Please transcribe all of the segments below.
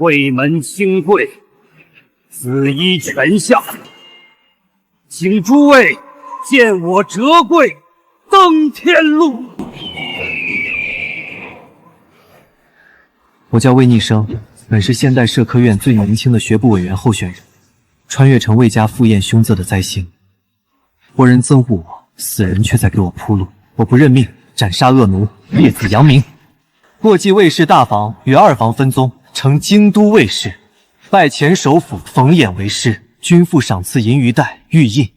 会门清贵，紫衣泉下，请诸位见我折桂登天路。我叫魏逆生，本是现代社科院最年轻的学部委员候选人，穿越成魏家赴宴凶泽的灾星。活人憎恶我，死人却在给我铺路。我不认命，斩杀恶奴，列子扬名。过继魏氏大房与二房分宗，成京都魏氏，拜前首辅冯衍为师，均附赏赐银鱼带、玉印。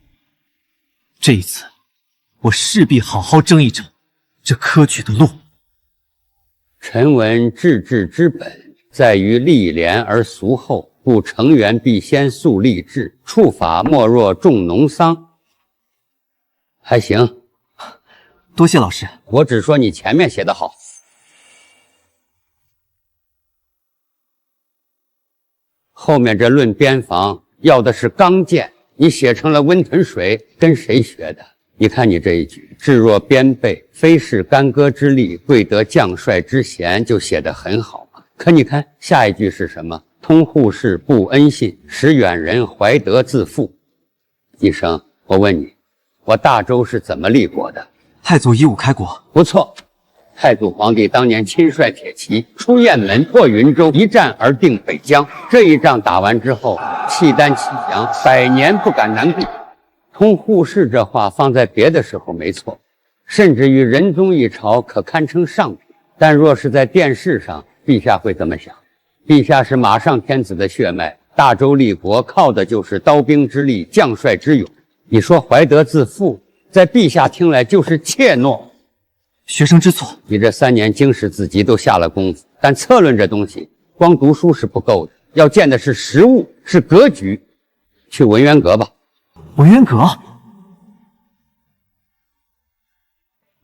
这一次，我势必好好争一争这科举的路。臣闻治治之本在于立廉而俗厚，故成员必先肃立志，处法莫若重农桑。还行，多谢老师。我只说你前面写得好。后面这论边防要的是刚健，你写成了温豚水，跟谁学的？你看你这一句，置若边备，非是干戈之力，贵得将帅之贤，就写得很好嘛。可你看下一句是什么？通户氏不恩信，使远人怀德自负。医生，我问你，我大周是怎么立国的？太祖以武开国。不错，太祖皇帝当年亲率铁骑出雁门，破云州，一战而定北疆。这一仗打完之后，契丹齐降，100年不敢南顾。通户氏这话放在别的时候没错，甚至于仁宗一朝可堪称上品。但若是在电视上，陛下会怎么想？陛下是马上天子的血脉，大周立国靠的就是刀兵之力、将帅之勇。你说怀德自负，在陛下听来就是怯懦。学生知错。你这3年经史子集都下了功夫，但策论这东西，光读书是不够的，要见的是实物，是格局。去文渊阁吧。文渊阁，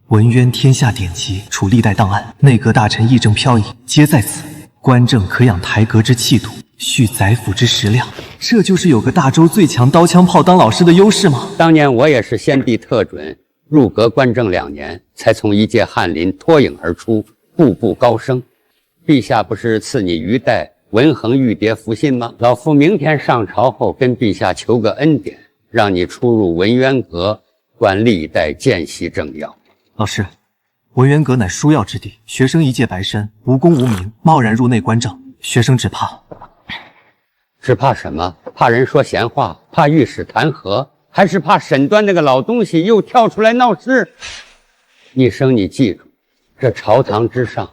文渊天下典籍，处历代档案，内阁大臣议政飘逸，皆在此。官正可养台阁之气度，蓄宰辅之食量。这就是有个大周最强刀枪炮当老师的优势吗？当年我也是先帝特准，入阁观政2年，才从一介翰林脱颖而出，步步高升。陛下不是赐你鱼带、文衡玉蝶福信吗？老夫明天上朝后，跟陛下求个恩典，让你出入文渊阁，观历代见习政要。老师，文渊阁乃枢要之地，学生一介白参，无功无名，贸然入内观政，学生只怕什么？怕人说闲话，怕御史弹劾，还是怕沈端那个老东西又跳出来闹事？逆生，你记住，这朝堂之上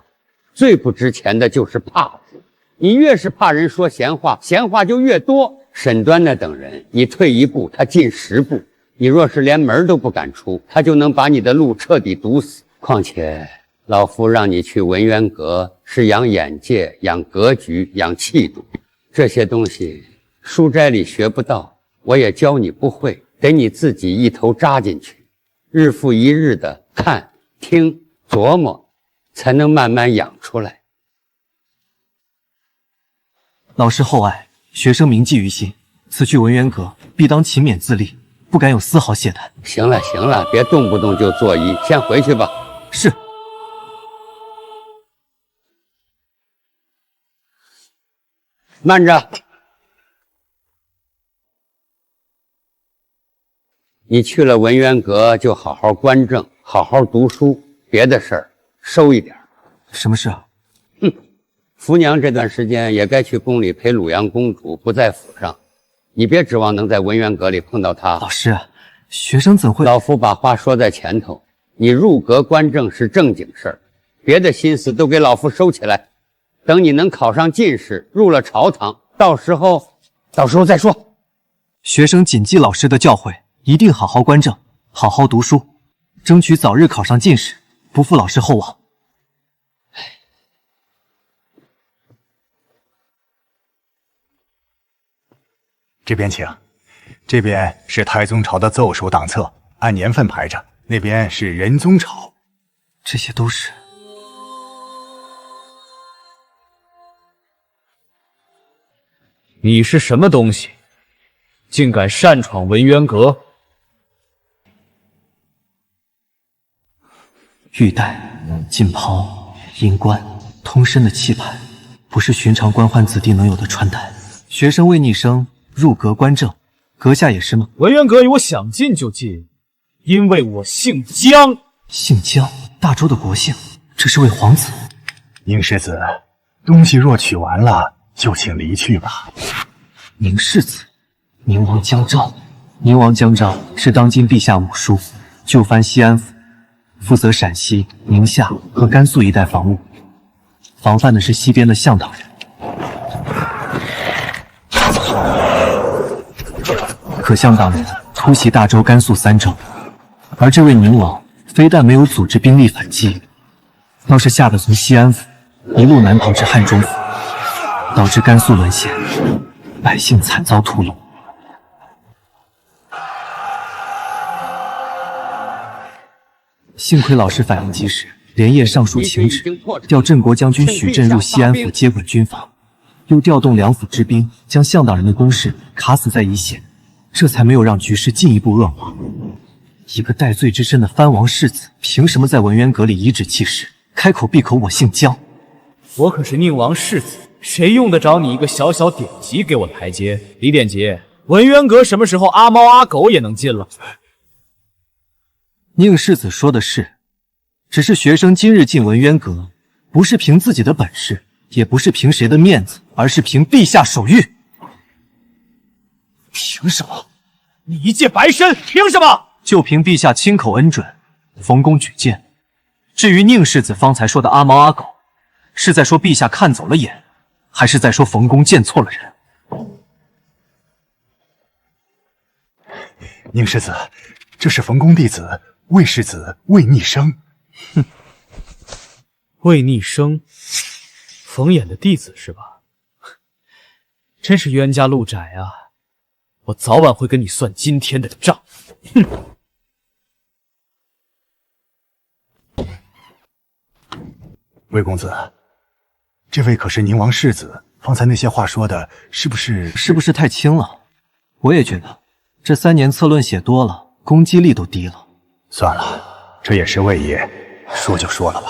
最不值钱的就是怕字。你越是怕人说闲话，闲话就越多。沈端那等人，你退一步，他进10步。你若是连门都不敢出，他就能把你的路彻底堵死。况且老夫让你去文渊阁，是养眼界、养格局、养气度，这些东西书斋里学不到，我也教你不会，得你自己一头扎进去，日复一日的看、听、琢磨，才能慢慢养出来。老师厚爱，学生铭记于心。此去文渊阁，必当勤勉自立，不敢有丝毫懈怠。行了行了，别动不动就作揖，先回去吧。是。慢着，你去了文渊阁就好好观政，好好读书，别的事儿收一点。什么事啊？福娘这段时间也该去宫里陪鲁阳公主，不在府上。你别指望能在文渊阁里碰到她。老师，学生怎会……老夫把话说在前头，你入阁观政是正经事儿，别的心思都给老夫收起来。等你能考上进士，入了朝堂，到时候再说。学生谨记老师的教诲，一定好好观政，好好读书，争取早日考上进士，不负老师厚望。这边请，这边是太宗朝的奏书档册，按年份排着，那边是仁宗朝。这些都是……你是什么东西，竟敢擅闯文渊阁？玉带、锦袍、银冠、通身的气派，不是寻常官宦子弟能有的穿戴。学生为逆生入阁观政，阁下也是吗？文渊阁与我想进就进，因为我姓姜。姓姜，大周的国姓，这是位皇子。宁世子，东西若取完了，就请离去吧。宁世子，宁王姜昭。宁王姜昭是当今陛下五叔，就藩西安府，负责陕西、宁夏和甘肃一带防务，防范的是西边的向导人。可向导人突袭大周、甘肃3州，而这位宁王非但没有组织兵力反击，倒是吓得从西安府一路南跑至汉中府，导致甘肃沦陷，百姓惨遭屠戮。幸亏老师反应及时，连夜上书请旨，调镇国将军许震入西安府接管军防，又调动两府之兵将向导人的攻势卡死在一线，这才没有让局势进一步恶化。一个戴罪之身的藩王世子，凭什么在文渊阁里颐指气使，开口闭口我姓姜？我可是宁王世子，谁用得着你一个小小典籍给我台阶？李典籍，文渊阁什么时候阿猫阿狗也能进了？宁世子说的是，只是学生今日进文渊阁，不是凭自己的本事，也不是凭谁的面子，而是凭陛下手谕。凭什么？你一介白身，凭什么？就凭陛下亲口恩准，冯公举荐。至于宁世子方才说的阿猫阿狗，是在说陛下看走了眼，还是在说冯公见错了人？宁世子，这是冯公弟子魏世子魏逆生。哼，魏逆生，冯衍的弟子是吧？真是冤家路窄啊！我早晚会跟你算今天的账。哼！魏公子，这位可是宁王世子，方才那些话说的，是不是太轻了？我也觉得，这3年策论写多了，攻击力都低了。算了，这也是魏爷，说就说了吧。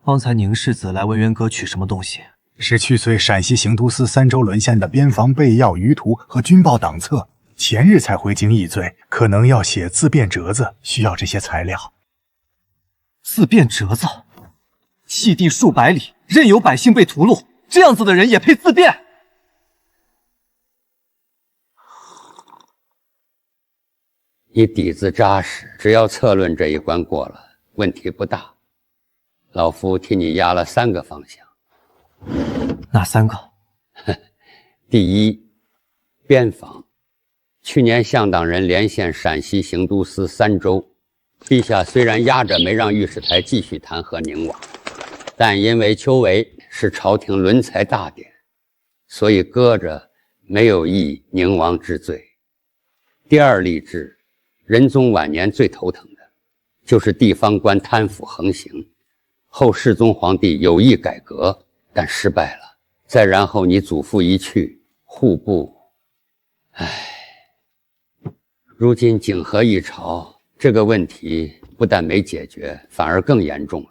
方才宁世子来文渊阁取什么东西？是去随陕西行都司3州沦陷的边防备要余图和军报党册，前日才回京议罪，可能要写自辩折子，需要这些材料。自辩折子？弃地数百里，任由百姓被屠戮，这样子的人也配自辩？你底子扎实，只要策论这一关过了，问题不大。老夫替你压了3个方向。哪3个？第一，边防。去年向党人连线陕西行都司3州，陛下虽然压着没让御史台继续弹劾宁王，但因为邱维是朝廷伦才大典，所以搁着没有议宁王之罪。第二例制，仁宗晚年最头疼的就是地方官贪腐横行，后世宗皇帝有意改革，但失败了。再然后你祖父一去，户部，如今景和一朝，这个问题不但没解决，反而更严重了。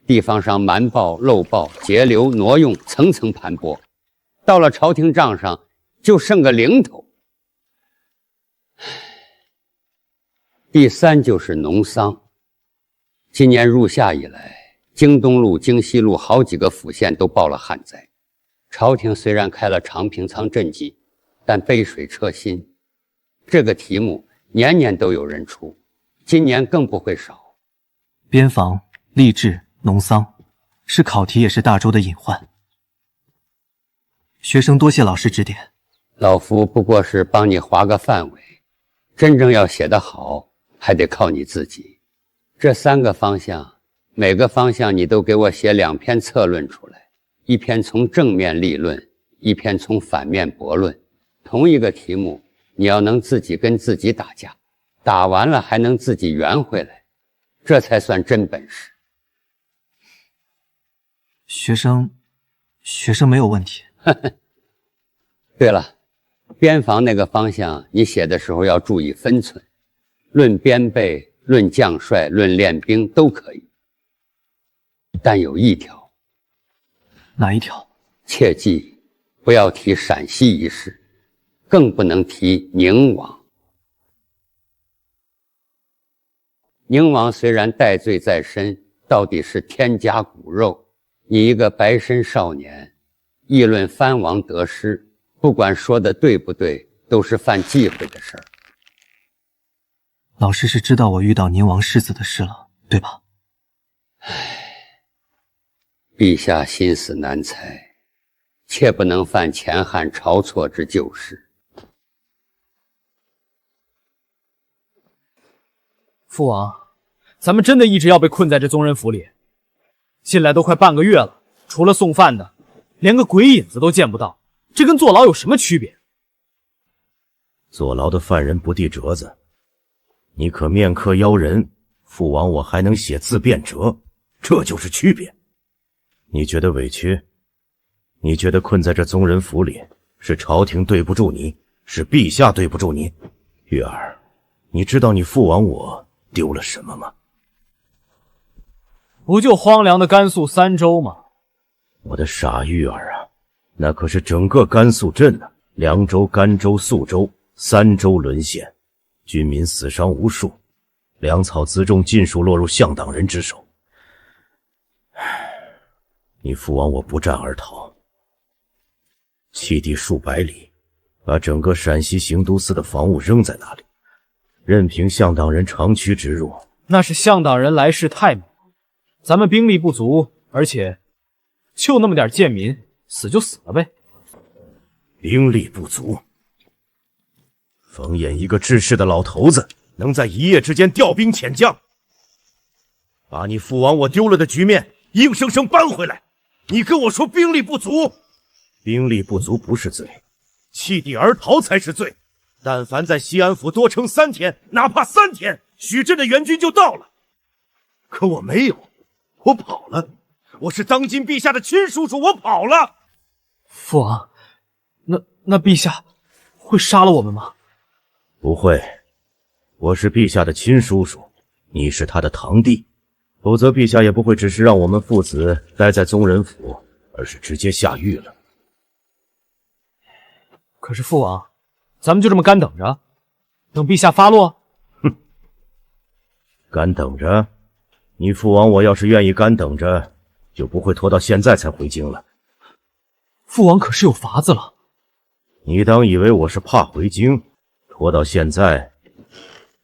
地方上瞒报、漏报、截留、挪用层层盘剥，到了朝廷账上就剩个零头。第三就是农桑。今年入夏以来，京东路、京西路好几个府县都报了旱灾。朝廷虽然开了长平仓赈济，但杯水车薪。这个题目年年都有人出，今年更不会少。边防、吏治、农桑，是考题也是大周的隐患。学生多谢老师指点。老夫不过是帮你划个范围，真正要写得好，还得靠你自己。这3个方向，每个方向你都给我写2篇策论出来，一篇从正面立论，一篇从反面驳论。同一个题目，你要能自己跟自己打架，打完了还能自己圆回来，这才算真本事。学生没有问题。对了，边防那个方向，你写的时候要注意分寸，论编备、论将帅、论练兵都可以，但有一条。哪一条？切记不要提陕西一事，更不能提宁王。宁王虽然戴罪在身，到底是天家骨肉。你一个白身少年，议论藩王得失，不管说的对不对，都是犯忌讳的事儿。老师是知道我遇到宁王世子的事了，对吧？陛下心思难猜，切不能犯前汉晁错之旧事。父王，咱们真的一直要被困在这宗人府里？进来都快半个月了，除了送饭的，连个鬼影子都见不到，这跟坐牢有什么区别？坐牢的犯人不递折子，你可面客邀人，父王我还能写字便折，这就是区别。你觉得委屈？你觉得困在这宗人府里，是朝廷对不住你，是陛下对不住你？玉儿，你知道你父王我丢了什么吗？不就荒凉的甘肃三州吗？我的傻玉儿啊，那可是整个甘肃镇啊，凉州、甘州、肃州三州沦陷，军民死伤无数，粮草辎重尽数落入向党人之手。你父王我不战而逃，弃地数百里，把整个陕西行都司的防务扔在那里，任凭向党人长驱直入。那是向党人来势太猛，咱们兵力不足，而且就那么点贱民，死就死了呗。兵力不足，冯衍一个治世的老头子，能在一夜之间调兵遣将，把你父王我丢了的局面硬生生扳回来。你跟我说兵力不足，兵力不足不是罪，弃地而逃才是罪。但凡在西安府多撑3天，哪怕3天，许镇的援军就到了。可我没有，我跑了，我是当今陛下的亲叔叔，我跑了。父王，那陛下会杀了我们吗？不会，我是陛下的亲叔叔，你是他的堂弟，否则陛下也不会只是让我们父子待在宗人府，而是直接下狱了。可是父王，咱们就这么干等着，等陛下发落？哼，干等着？你父王我要是愿意干等着，就不会拖到现在才回京了。父王可是有法子了。你当以为我是怕回京，拖到现在，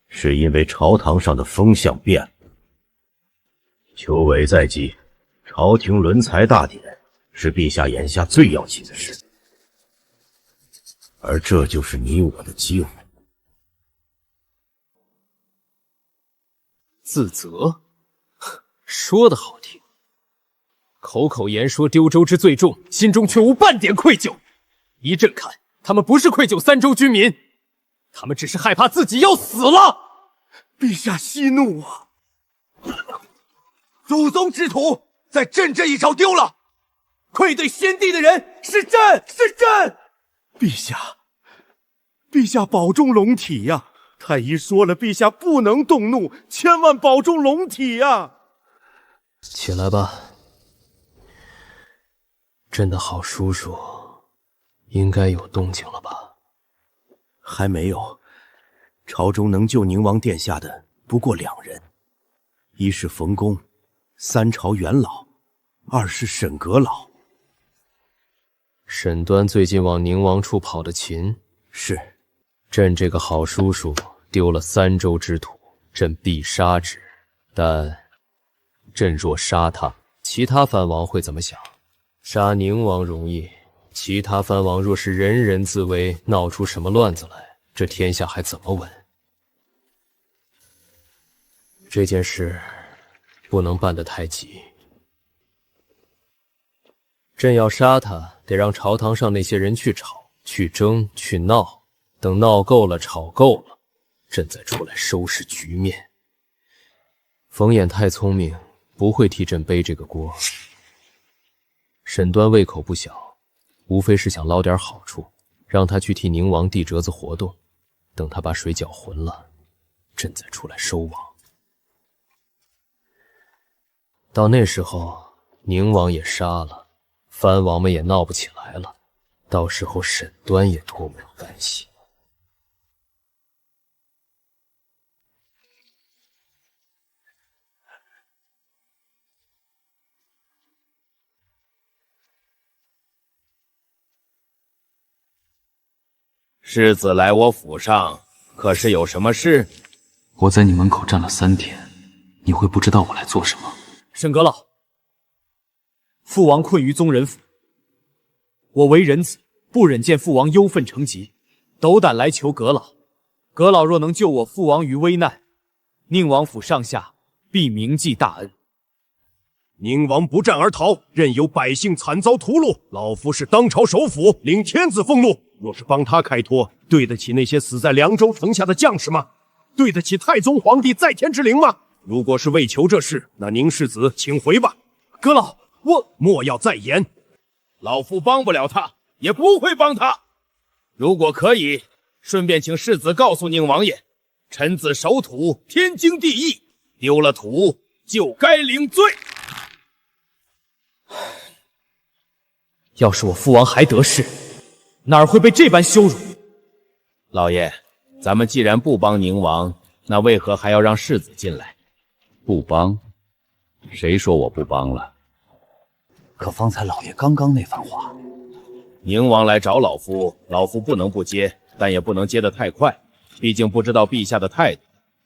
是因为朝堂上的风向变了。秋闱在即，朝廷轮才大典是陛下眼下最要紧的事，而这就是你我的机会。自责？说得好听，口口言说丢州之罪重，心中却无半点愧疚。依朕看，他们不是愧疚三州军民，他们只是害怕自己要死了。陛下息怒啊！祖宗之土在朕这一朝丢了，愧对先帝的人是朕，是朕。陛下保重龙体呀！太医说了，陛下不能动怒，千万保重龙体呀！起来吧，朕的好叔叔，应该有动静了吧？还没有，朝中能救宁王殿下的不过2人，一是冯公，三朝元老，二是沈阁老。沈端最近往宁王处跑的勤，是。朕这个好叔叔丢了3州之土，朕必杀之。但朕若杀他，其他藩王会怎么想？杀宁王容易，其他藩王若是人人自危，闹出什么乱子来，这天下还怎么稳？这件事不能办得太急。朕要杀他，得让朝堂上那些人去吵、去争、去闹，等闹够了、吵够了，朕再出来收拾局面。冯衍太聪明，不会替朕背这个锅。沈端胃口不小，无非是想捞点好处，让他去替宁王递折子活动，等他把水搅浑了，朕再出来收网。到那时候，宁王也杀了，藩王们也闹不起来了，到时候沈端也脱不了干系。世子来我府上，可是有什么事？我在你门口站了3天，你会不知道我来做什么？沈阁老，父王困于宗人府，我为人子，不忍见父王忧愤成疾，斗胆来求阁老。阁老若能救我父王于危难，宁王府上下必铭记大恩。宁王不战而逃，任由百姓惨遭屠戮。老夫是当朝首辅，领天子俸禄。若是帮他开脱，对得起那些死在凉州城下的将士吗？对得起太宗皇帝在天之灵吗？如果是为求这事，那宁世子请回吧。阁老，我莫要再言。老夫帮不了他，也不会帮他。如果可以，顺便请世子告诉宁王爷，臣子守土，天经地义，丢了土就该领罪。要是我父王还得势，哪儿会被这般羞辱？老爷，咱们既然不帮宁王，那为何还要让世子进来？不帮？谁说我不帮了？可方才老爷刚刚那番话，宁王来找老夫，老夫不能不接，但也不能接得太快，毕竟不知道陛下的态度。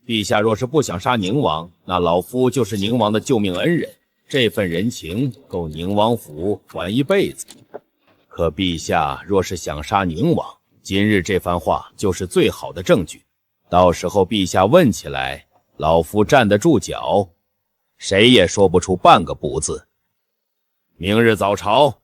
陛下若是不想杀宁王，那老夫就是宁王的救命恩人，这份人情够宁王府还一辈子。可陛下若是想杀宁王，今日这番话就是最好的证据。到时候陛下问起来，老夫站得住脚，谁也说不出半个不字。明日早朝，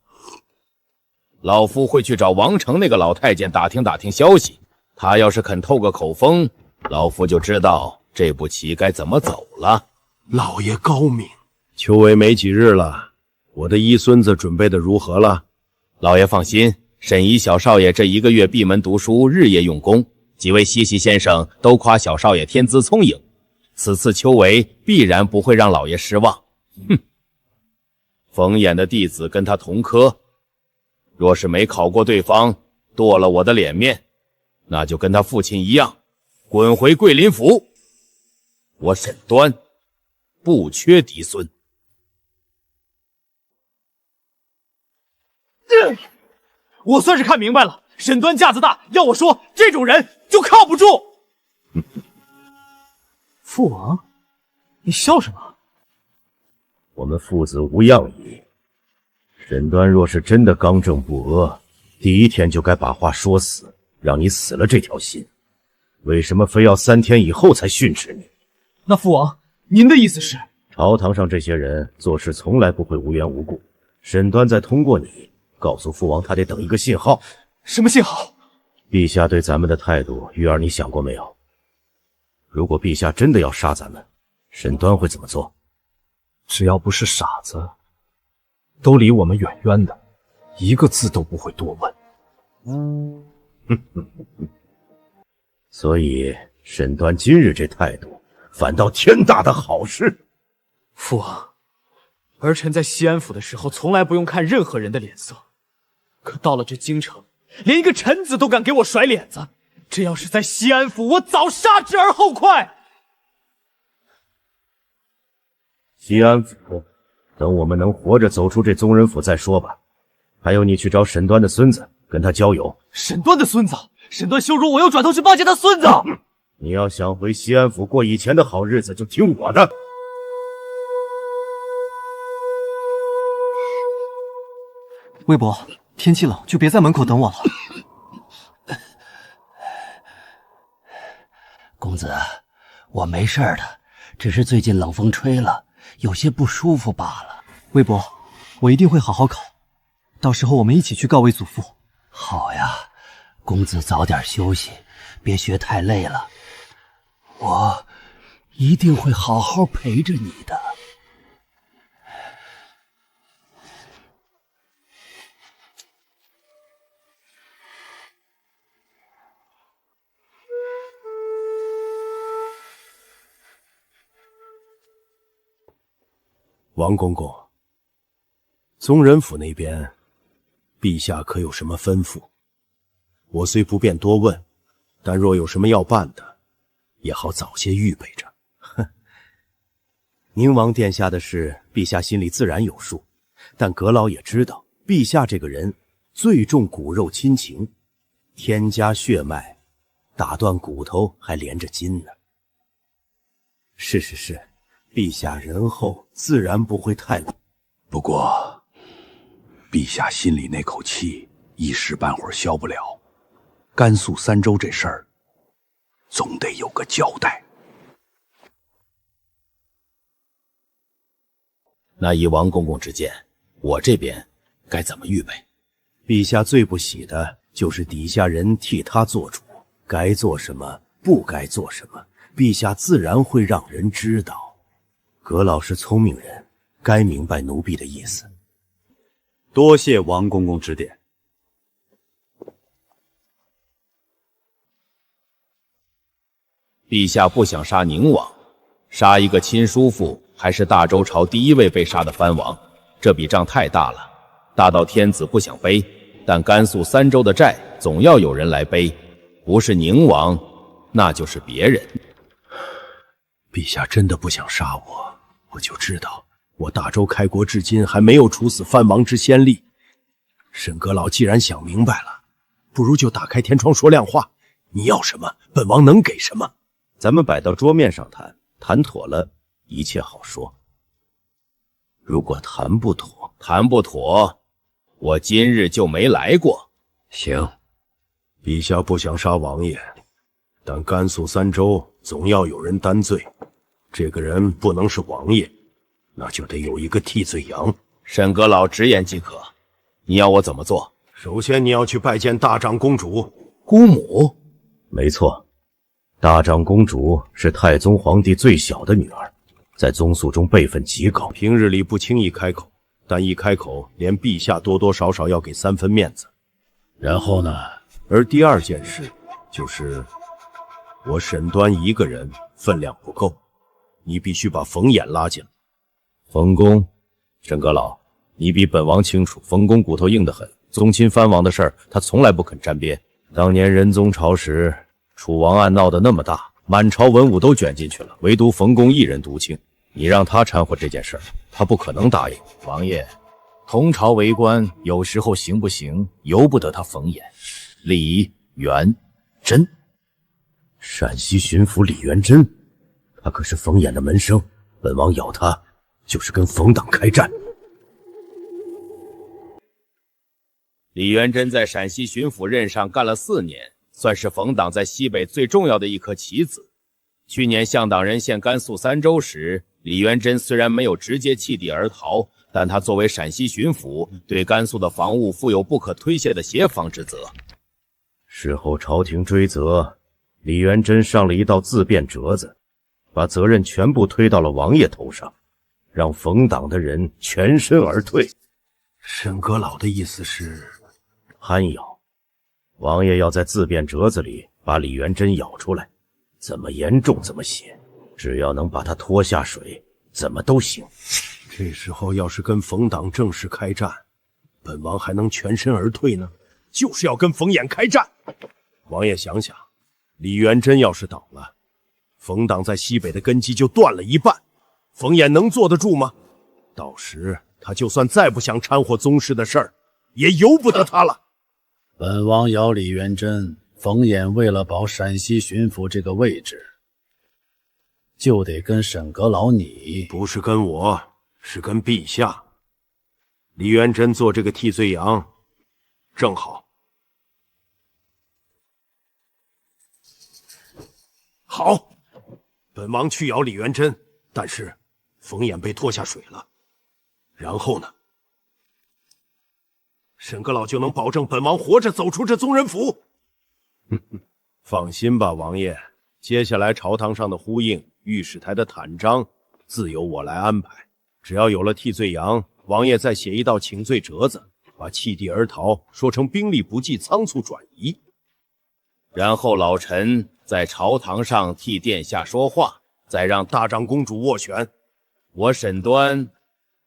老夫会去找王成那个老太监打听打听消息，他要是肯透个口风，老夫就知道这步棋该怎么走了。老爷高明。秋闱没几日了，我的一孙子准备的如何了？老爷放心，沈怡小少爷这1个月闭门读书，日夜用功，几位西西先生都夸小少爷天资聪颖，此次秋闱必然不会让老爷失望。哼，冯衍的弟子跟他同科，若是没考过对方，剁了我的脸面，那就跟他父亲一样，滚回桂林府。我沈端不缺嫡孙。我算是看明白了，沈端架子大，要我说，这种人就靠不住。父王，你笑什么？我们父子无恙矣。沈端若是真的刚正不阿，第1天就该把话说死，让你死了这条心。为什么非要3天以后才训斥你？那父王，您的意思是？朝堂上这些人做事从来不会无缘无故。沈端再通过你告诉父王，他得等一个信号。什么信号？陛下对咱们的态度，玉儿你想过没有？如果陛下真的要杀咱们，沈端会怎么做？只要不是傻子，都离我们远远的，一个字都不会多问。所以沈端今日这态度，反倒天大的好事。父王，儿臣在西安府的时候，从来不用看任何人的脸色，可到了这京城，连一个臣子都敢给我甩脸子。这要是在西安府，我早杀之而后快。西安府，等我们能活着走出这宗人府再说吧。还有，你去找沈端的孙子，跟他交友。沈端的孙子，沈端羞辱我，又转头去巴结他孙子。你要想回西安府过以前的好日子，就听我的。魏伯，天气冷，就别在门口等我了。公子，我没事的，只是最近冷风吹了，有些不舒服罢了。魏伯，我一定会好好考，到时候我们一起去告慰祖父。好呀，公子早点休息，别学太累了，我一定会好好陪着你的。王公公，宗人府那边陛下可有什么吩咐？我虽不便多问，但若有什么要办的，也好早些预备着。哼，宁王殿下的事，陛下心里自然有数，但阁老也知道，陛下这个人最重骨肉亲情，添加血脉，打断骨头还连着筋呢。是，陛下仁厚，自然不会太冷。不过，陛下心里那口气一时半会儿消不了。甘肃三州这事儿，总得有个交代。那依王公公之见，我这边该怎么预备？陛下最不喜的就是底下人替他做主，该做什么，不该做什么，陛下自然会让人知道。阁老是聪明人，该明白奴婢的意思。多谢王公公指点。陛下不想杀宁王，杀一个亲叔父，还是大周朝第一位被杀的藩王，这笔账太大了，大到天子不想背，但甘肃三州的债总要有人来背，不是宁王，那就是别人。陛下真的不想杀我，我就知道我大周开国至今还没有处死藩王之先例。沈阁老既然想明白了，不如就打开天窗说亮话，你要什么，本王能给什么。咱们摆到桌面上谈，谈妥了，一切好说。如果谈不妥，我今日就没来过。行，陛下不想杀王爷，但甘肃三州总要有人担罪，这个人不能是王爷，那就得有一个替罪羊。沈阁老直言即可，你要我怎么做？首先你要去拜见大长公主。姑母？没错，大长公主是太宗皇帝最小的女儿，在宗宿中辈分极高，平日里不轻易开口，但一开口，连陛下多多少少要给3分面子。然后呢？而第二件事就是我沈端一个人分量不够，你必须把冯衍拉进来。冯公，沈阁老，你比本王清楚，冯公骨头硬得很，宗亲藩王的事儿他从来不肯沾边。当年仁宗朝时，楚王案闹得那么大，满朝文武都卷进去了，唯独冯公一人独清。你让他掺和这件事儿，他不可能答应。王爷，同朝为官，有时候行不行，由不得他冯衍。李元贞，陕西巡抚李元贞，他可是冯衍的门生，本王咬他就是跟冯党开战。李元贞在陕西巡抚任上干了4年，算是冯党在西北最重要的一颗棋子。去年向党人陷甘肃三州时，李元贞虽然没有直接弃地而逃，但他作为陕西巡抚，对甘肃的防务负有不可推卸的协防之责。事后朝廷追责，李元贞上了一道自辩折子，把责任全部推到了王爷头上，让冯党的人全身而退。沈阁老的意思是hand咬，王爷要在自辩折子里把李元贞咬出来，怎么严重怎么写，只要能把他拖下水，怎么都行。这时候要是跟冯党正式开战，本王还能全身而退呢？就是要跟冯衍开战。王爷想想，李元贞要是倒了，冯党在西北的根基就断了一半，冯衍能坐得住吗？到时他就算再不想掺和宗室的事儿，也由不得他了。本王咬李元贞，冯衍为了保陕西巡抚这个位置，就得跟沈阁老你，不是跟我，是跟陛下。李元贞做这个替罪羊，正好。好，本王去咬李元贞，但是冯衍被拖下水了。然后呢？沈阁老就能保证本王活着走出这宗人府。放心吧，王爷，接下来朝堂上的呼应、御史台的坦章，自有我来安排。只要有了替罪羊，王爷再写一道请罪折子，把弃地而逃说成兵力不济、仓促转移。然后老臣在朝堂上替殿下说话，再让大长公主斡旋。我沈端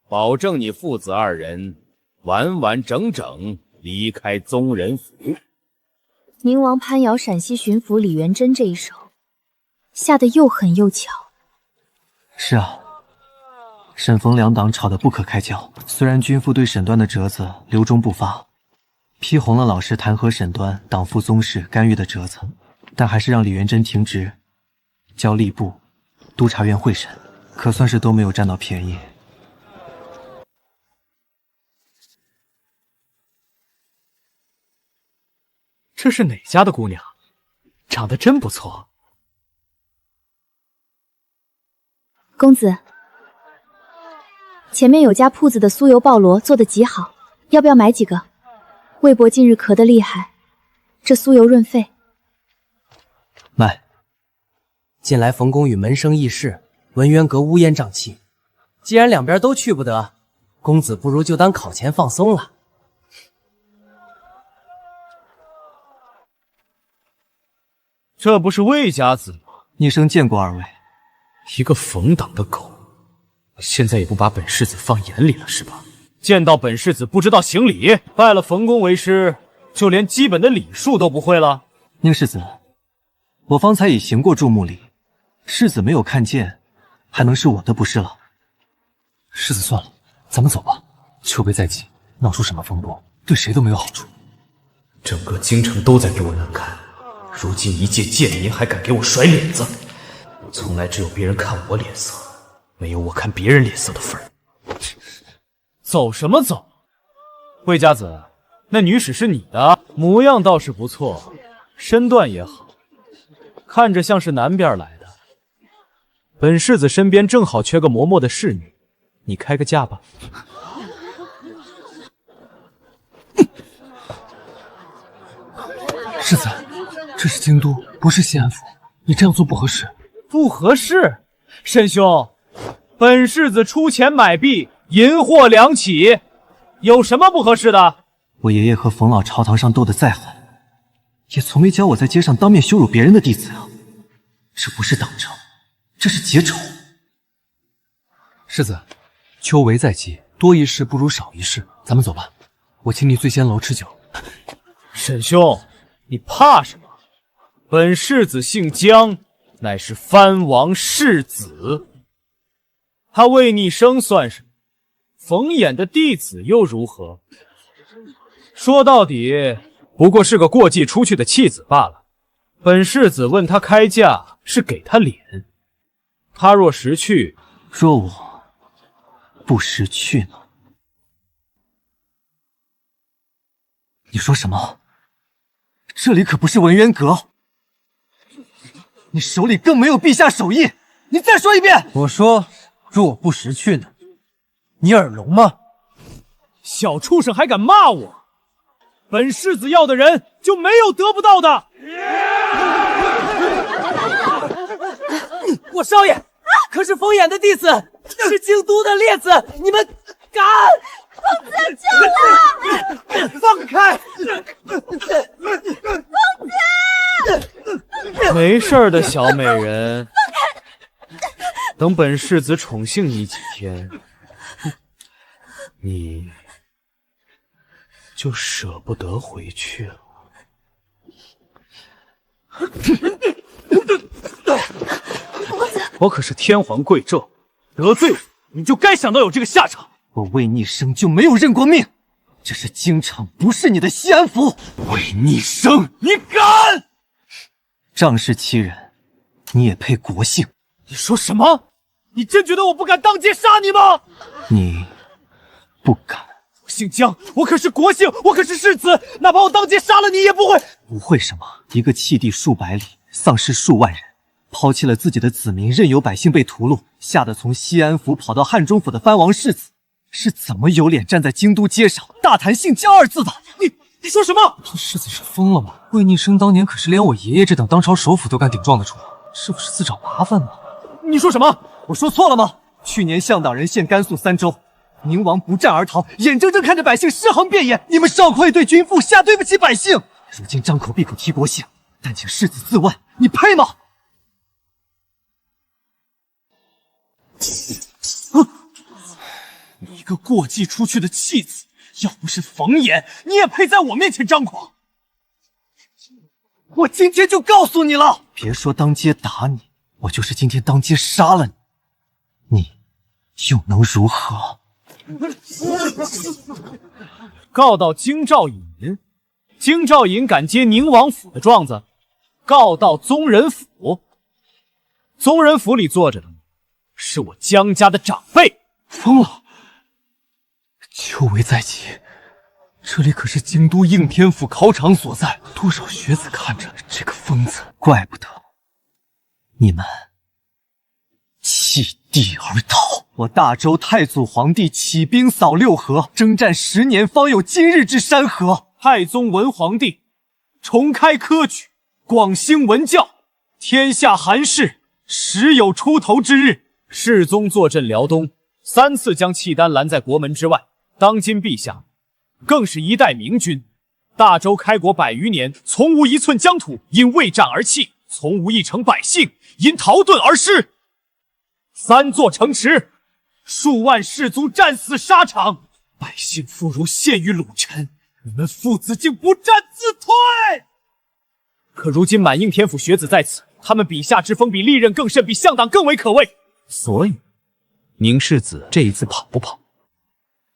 保证你父子2人完完整整离开宗人府。宁王攀咬陕西巡抚李元贞这一手，下得又狠又巧。是啊，沈冯两党吵得不可开交。虽然君父对沈端的折子留中不发，批红了老师弹劾沈端党附宗室干预的折子，但还是让李元贞停职，交吏部、督察院会审，可算是都没有占到便宜。这是哪家的姑娘？长得真不错。公子，前面有家铺子的酥油鲍螺做得极好，要不要买几个？魏伯近日咳得厉害，这酥油润肺。买。近来冯公与门生议事，文渊阁乌烟瘴气，既然两边都去不得，公子不如就当考前放松了。这不是魏家子吗？逆生见过二位。一个冯党的狗，现在也不把本世子放眼里了是吧？见到本世子不知道行礼，拜了冯公为师，就连基本的礼数都不会了。宁世子，我方才已行过注目礼，世子没有看见，还能是我的不是了。世子算了，咱们走吧。秋杯在即，闹出什么风波，对谁都没有好处。整个京城都在给我难看，如今一介贱民还敢给我甩脸子，从来只有别人看我脸色，没有我看别人脸色的份儿。走什么走？魏家子，那女使是你的，模样倒是不错，身段也好，看着像是南边来的。本世子身边正好缺个嬷嬷的侍女，你开个价吧。世子，这是京都，不是西安府，你这样做不合适。不合适？沈兄，本世子出钱买币，银货两起，有什么不合适的？我爷爷和冯老朝堂上斗得再狠，也从没教我在街上当面羞辱别人的弟子啊！这不是党争，这是结仇。世子，秋闱在即，多一事不如少一事，咱们走吧。我请你醉仙楼吃酒。沈兄，你怕什么？本世子姓姜，乃是藩王世子。他魏逆生算什么？冯衍的弟子又如何？说到底，不过是个过继出去的弃子罢了。本世子问他开价，是给他脸。他若识趣，若我不识趣呢？你说什么？这里可不是文渊阁，你手里更没有陛下手印。你再说一遍！我说，若不识趣呢？你耳聋吗？小畜生还敢骂我！本世子要的人就没有得不到的。我少爷可是冯衍的弟子，是京都的列子，你们敢？公子救了！放开！公子！没事的，小美人。等本世子宠幸你几天，你就舍不得回去了。我可是天皇贵胄，得罪我，你就该想到有这个下场。我魏逆生就没有认过命，这是京城，不是你的西安府。魏逆生，你敢！仗势欺人，你也配国姓？你说什么？你真觉得我不敢当街杀你吗？你不敢。我姓姜，我可是国姓，我可是世子，哪怕我当街杀了你也不会。不会什么？一个弃地数百里，丧失数万人，抛弃了自己的子民，任由百姓被屠戮，吓得从西安府跑到汉中府的藩王世子，是怎么有脸站在京都街上大谈姓姜二字的？你说什么？这世子是疯了吗？魏逆生当年可是连我爷爷这等当朝首辅都敢顶撞得住，是不是自找麻烦呢？你说什么？我说错了吗？去年向党人陷甘肃三州，宁王不战而逃，眼睁睁看着百姓尸横遍野，你们少愧对君父，下对不起百姓。如今张口闭口提国姓，但请世子自问，你配吗？你一个过继出去的弃子，要不是冯衍，你也配在我面前张狂？我今天就告诉你了，别说当街打你，我就是今天当街杀了你，你又能如何？告到京兆尹，京兆尹敢揭宁王府的状子，告到宗人府，宗人府里坐着的是我江家的长辈。疯了！秋闱在即，这里可是京都应天府考场所在，多少学子看着这个疯子，怪不得你们弃地而逃。我大周太祖皇帝起兵扫六合，征战10年，方有今日之山河。太宗文皇帝重开科举，广兴文教，天下寒士时有出头之日。世宗坐镇辽东，3次将契丹拦在国门之外。当今陛下更是一代明君，大周开国100余年，从无一寸疆土因未战而弃，从无一城百姓因逃遁而失。3座城池，数万士卒战死沙场，百姓妇孺陷于虏尘，你们父子竟不战自退！可如今满应天府学子在此，他们笔下之风比历任更甚，比向党更为可畏。所以，宁世子这一次跑不跑？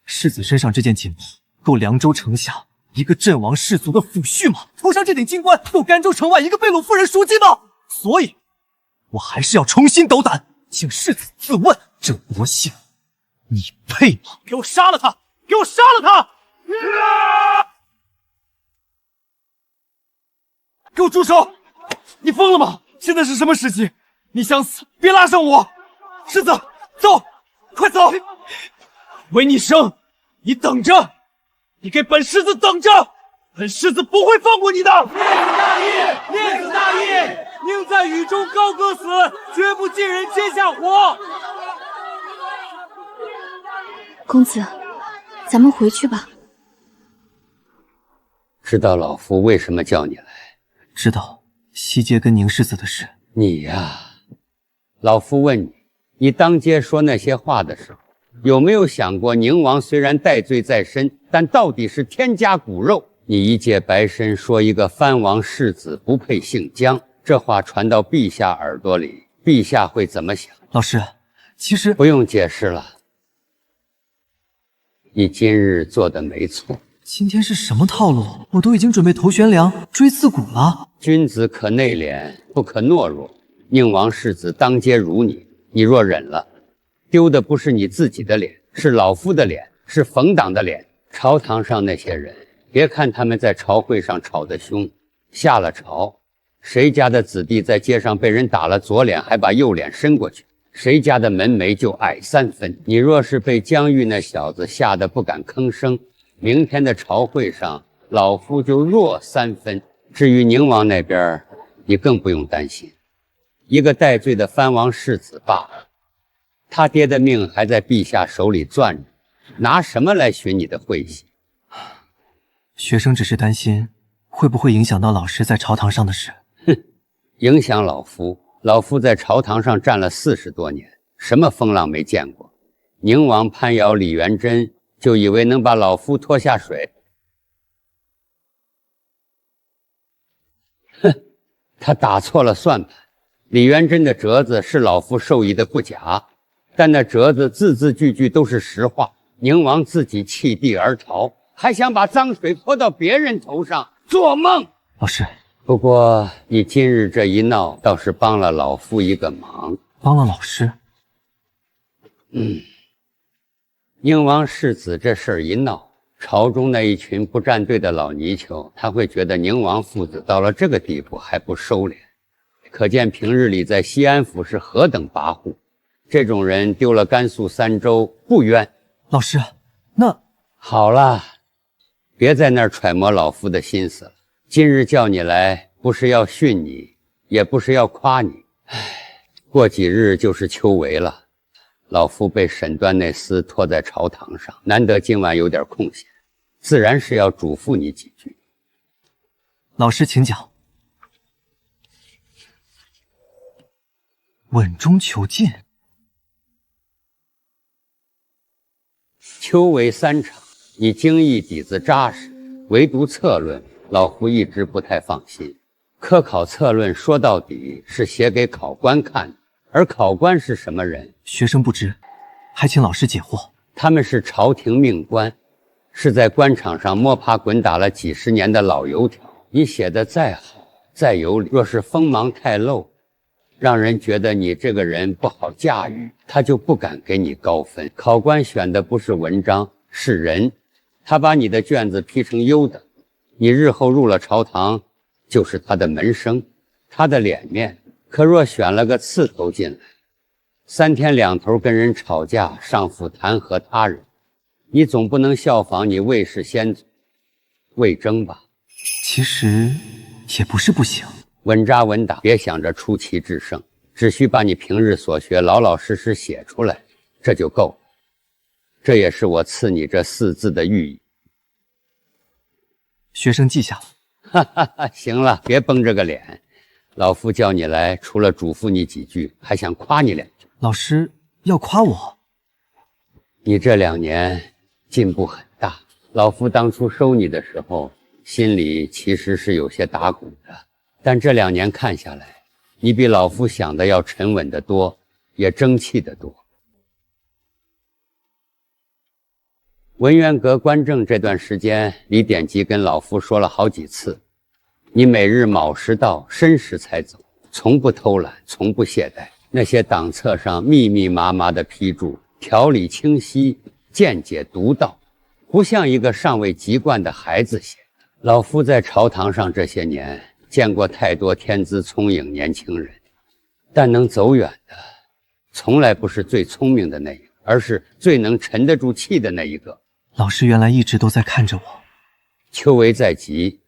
世子身上这件锦衣，够凉州城下一个阵亡士卒的抚恤吗？头上这顶金冠，够甘州城外一个被掳妇人赎金吗？所以，我还是要重新斗胆，请世子自问，这国姓，你配吗？给我杀了他！给我杀了他！给我住手！你疯了吗？现在是什么时机？你想死，别拉上我！世子，走，快走！韦逆生，你等着！你给本世子等着！本世子不会放过你的！列子大义，列子大义，宁在雨中高歌死，绝不尽人阶下火。公子，咱们回去吧。知道老夫为什么叫你来？知道西街跟宁世子的事。你呀，老夫问你，你当街说那些话的时候，有没有想过宁王虽然戴罪在身，但到底是天家骨肉？你一介白身说一个藩王世子不配姓江，这话传到陛下耳朵里，陛下会怎么想？老师，其实不用解释了，你今日做的没错。今天是什么套路？我都已经准备投悬梁、锥刺股了。君子可内敛，不可懦弱。宁王世子当街辱你，你若忍了，丢的不是你自己的脸，是老夫的脸，是冯党的脸。朝堂上那些人，别看他们在朝会上吵得凶，下了朝，谁家的子弟在街上被人打了左脸，还把右脸伸过去，谁家的门楣就矮3分。你若是被江玉那小子吓得不敢吭声，明天的朝会上，老夫就弱3分。至于宁王那边，你更不用担心，一个戴罪的藩王世子罢了，他爹的命还在陛下手里攥着，拿什么来寻你的讳喜？学生只是担心会不会影响到老师在朝堂上的事。哼，影响老夫？老夫在朝堂上站了40多年，什么风浪没见过？宁王攀咬李元贞，就以为能把老夫拖下水？哼，他打错了算盘。李元贞的折子是老夫授意的不假，但那折子字字句句都是实话。宁王自己弃地而逃，还想把脏水泼到别人头上，做梦！老师，不过你今日这一闹，倒是帮了老夫一个忙。帮了老师？宁王世子这事儿一闹，朝中那一群不站队的老泥鳅，他会觉得宁王父子到了这个地步还不收敛，可见平日里在西安府是何等跋扈。这种人丢了甘肃3州不冤。老师，那好了，别在那儿揣摩老夫的心思了。今日叫你来，不是要训你，也不是要夸你。过几日就是秋闱了。老夫被沈端那厮拖在朝堂上，难得今晚有点空闲，自然是要嘱咐你几句。老师请讲。稳中求进。秋闱3场，你经义底子扎实，唯独策论，老夫一直不太放心。科考策论说到底是写给考官看的，而考官是什么人？学生不知，还请老师解惑。他们是朝廷命官，是在官场上摸爬滚打了几十年的老油条。你写的再好再有理，若是锋芒太露，让人觉得你这个人不好驾驭，他就不敢给你高分。考官选的不是文章，是人。他把你的卷子批成优等，你日后入了朝堂，就是他的门生，他的脸面。可若选了个刺头进来，3天2头跟人吵架，上府弹劾他人，你总不能效仿你魏氏先祖魏征吧？其实也不是不行。稳扎稳打，别想着出奇制胜，只需把你平日所学老老实实写出来，这就够了。这也是我赐你这4字的寓意。学生记下了。哈哈哈，行了，别绷着个脸。老夫叫你来，除了嘱咐你几句，还想夸你2句。老师要夸我？你这2年进步很大。老夫当初收你的时候，心里其实是有些打鼓的。但这2年看下来，你比老夫想的要沉稳得多，也争气得多。文渊阁观政这段时间，李典吉跟老夫说了好几次，你每日卯时到，申时才走，从不偷懒，从不懈怠。那些党册上密密麻麻的批注，条理清晰，见解独到，不像一个尚未籍贯的孩子写的。老夫在朝堂上这些年，见过太多天资聪颖年轻人，但能走远的，从来不是最聪明的那一个，而是最能沉得住气的那一个。老师原来一直都在看着我。秋闱在即，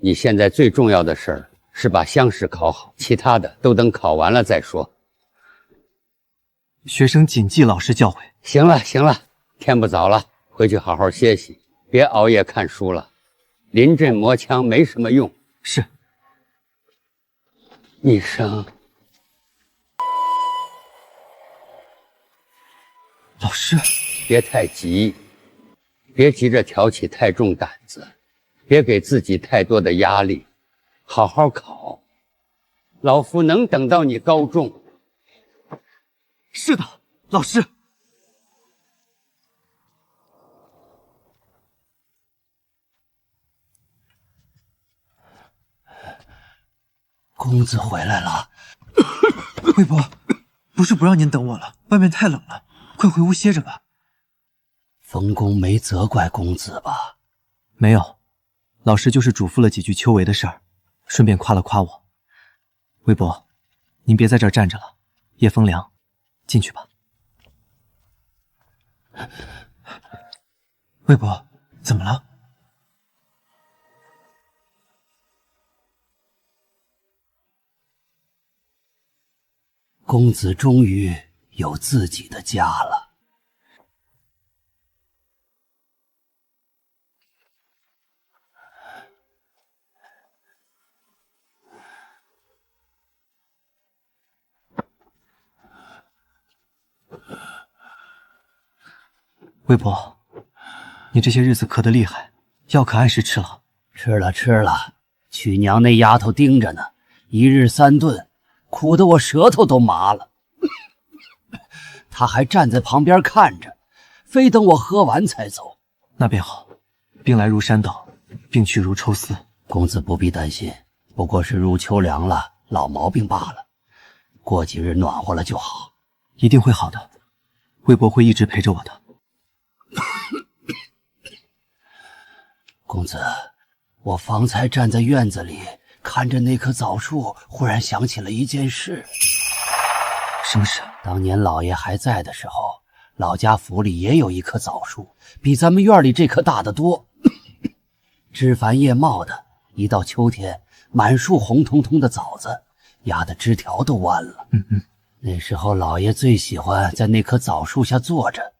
你现在最重要的事儿是把乡试考好，其他的都等考完了再说。学生谨记老师教诲。行了行了，天不早了，回去好好歇息，别熬夜看书了。临阵磨枪没什么用。是。一生。老师，别太急，别急着挑起太重胆子，别给自己太多的压力，好好考。老夫能等到你高中。是的，老师。公子回来了。魏伯，不是不让您等我了，外面太冷了，快回屋歇着吧。冯公没责怪公子吧？没有，老师就是嘱咐了几句秋闱的事儿，顺便夸了夸我。魏伯，您别在这儿站着了，夜风凉，进去吧。魏伯，怎么了？公子终于有自己的家了。魏伯，你这些日子渴得厉害，药可按时吃了？吃了吃了，曲娘那丫头盯着呢，1日3顿，苦得我舌头都麻了。她还站在旁边看着，非等我喝完才走。那便好，兵来如山倒，病去如抽丝。公子不必担心，不过是入秋凉了，老毛病罢了，过几日暖和了就好。一定会好的，魏伯会一直陪着我的。公子，我方才站在院子里看着那棵枣树，忽然想起了一件事。什么事？当年老爷还在的时候，老家府里也有一棵枣树，比咱们院里这棵大得多。枝繁叶茂的，一到秋天，满树红彤彤的枣子，压得枝条都弯了。那时候老爷最喜欢在那棵枣树下坐着，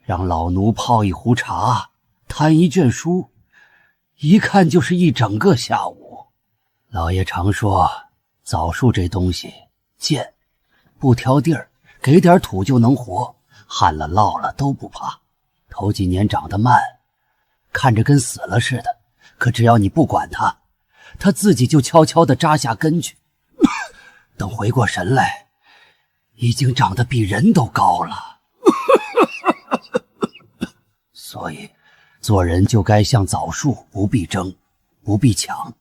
让老奴泡一壶茶，摊一卷书，一看就是一整个下午。老爷常说，枣树这东西贱，不挑地儿，给点土就能活，旱了涝了都不怕。头几年长得慢，看着跟死了似的，可只要你不管它，它自己就悄悄地扎下根去。等回过神来，已经长得比人都高了。所以，做人就该像枣树，不必争，不必抢。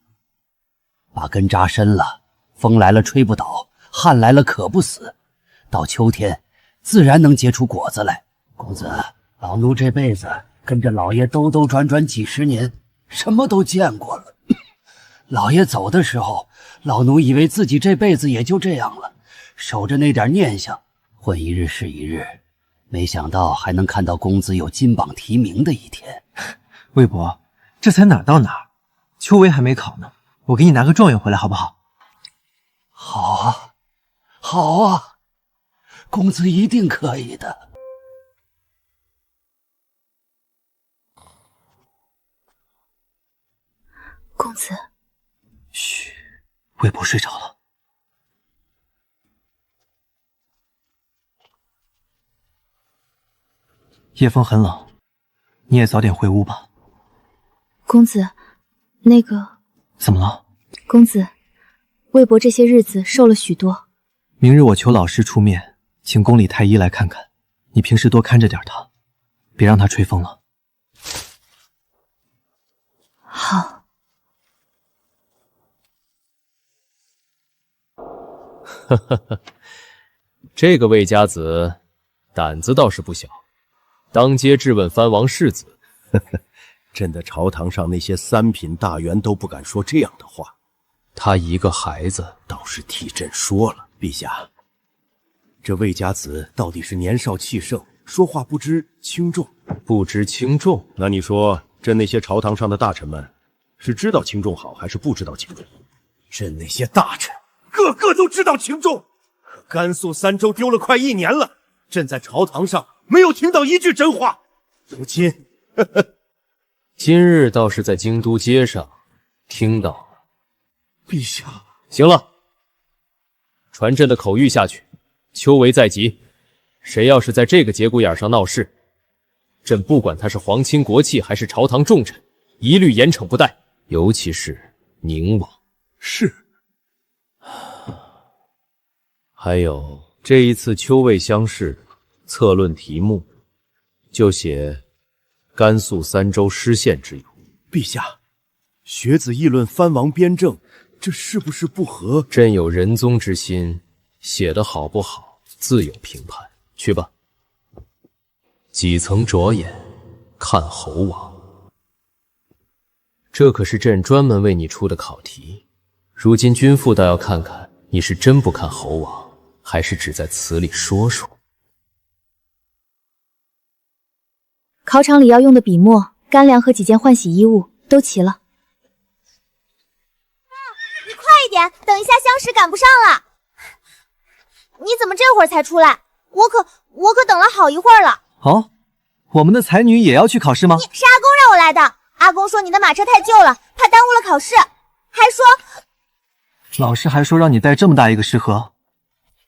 把根扎深了，风来了吹不倒，旱来了渴不死，到秋天自然能结出果子来。公子，老奴这辈子跟着老爷兜兜转转几十年，什么都见过了。老爷走的时候，老奴以为自己这辈子也就这样了，守着那点念想，混一日是一日，没想到还能看到公子有金榜题名的一天。魏博，这才哪到哪，秋闱还没考呢，我给你拿个状元回来好不好？好啊，好啊，公子一定可以的。公子，嘘，魏博睡着了。夜风很冷，你也早点回屋吧。公子，那个……怎么了？公子，魏博这些日子瘦了许多。明日我求老师出面，请宫里太医来看看。你平时多看着点他，别让他吹风了。好。呵呵呵，这个魏家子胆子倒是不小，当街质问藩王世子。呵呵，朕的朝堂上那些三品大员都不敢说这样的话。他一个孩子倒是替朕说了，陛下，这魏家子到底是年少气盛，说话不知轻重。不知轻重？那你说，朕那些朝堂上的大臣们是知道轻重好，还是不知道轻重？朕那些大臣个个都知道轻重，可甘肃三州丢了快1年了，朕在朝堂上没有听到一句真话。如今，今日倒是在京都街上听到了。陛下，行了，传朕的口谕下去，秋闱在即，谁要是在这个节骨眼上闹事，朕不管他是皇亲国戚还是朝堂重臣，一律严惩不贷，尤其是宁王。是。还有这一次秋闱乡试策论题目，就写甘肃三州失陷之由。陛下，学子议论藩王边政，这是不是不合？朕有仁宗之心，写得好不好，自有评判。去吧。几曾着眼看侯王，这可是朕专门为你出的考题。如今君父倒要看看，你是真不看侯王，还是只在词里说说。考场里要用的笔墨、干粮和几件换洗衣物都齐了。你快一点，等一下乡试赶不上了。你怎么这会儿才出来？我可等了好一会儿了。哦，我们的才女也要去考试吗？是阿公让我来的。阿公说你的马车太旧了，怕耽误了考试，还说老师还说让你带这么大一个食盒。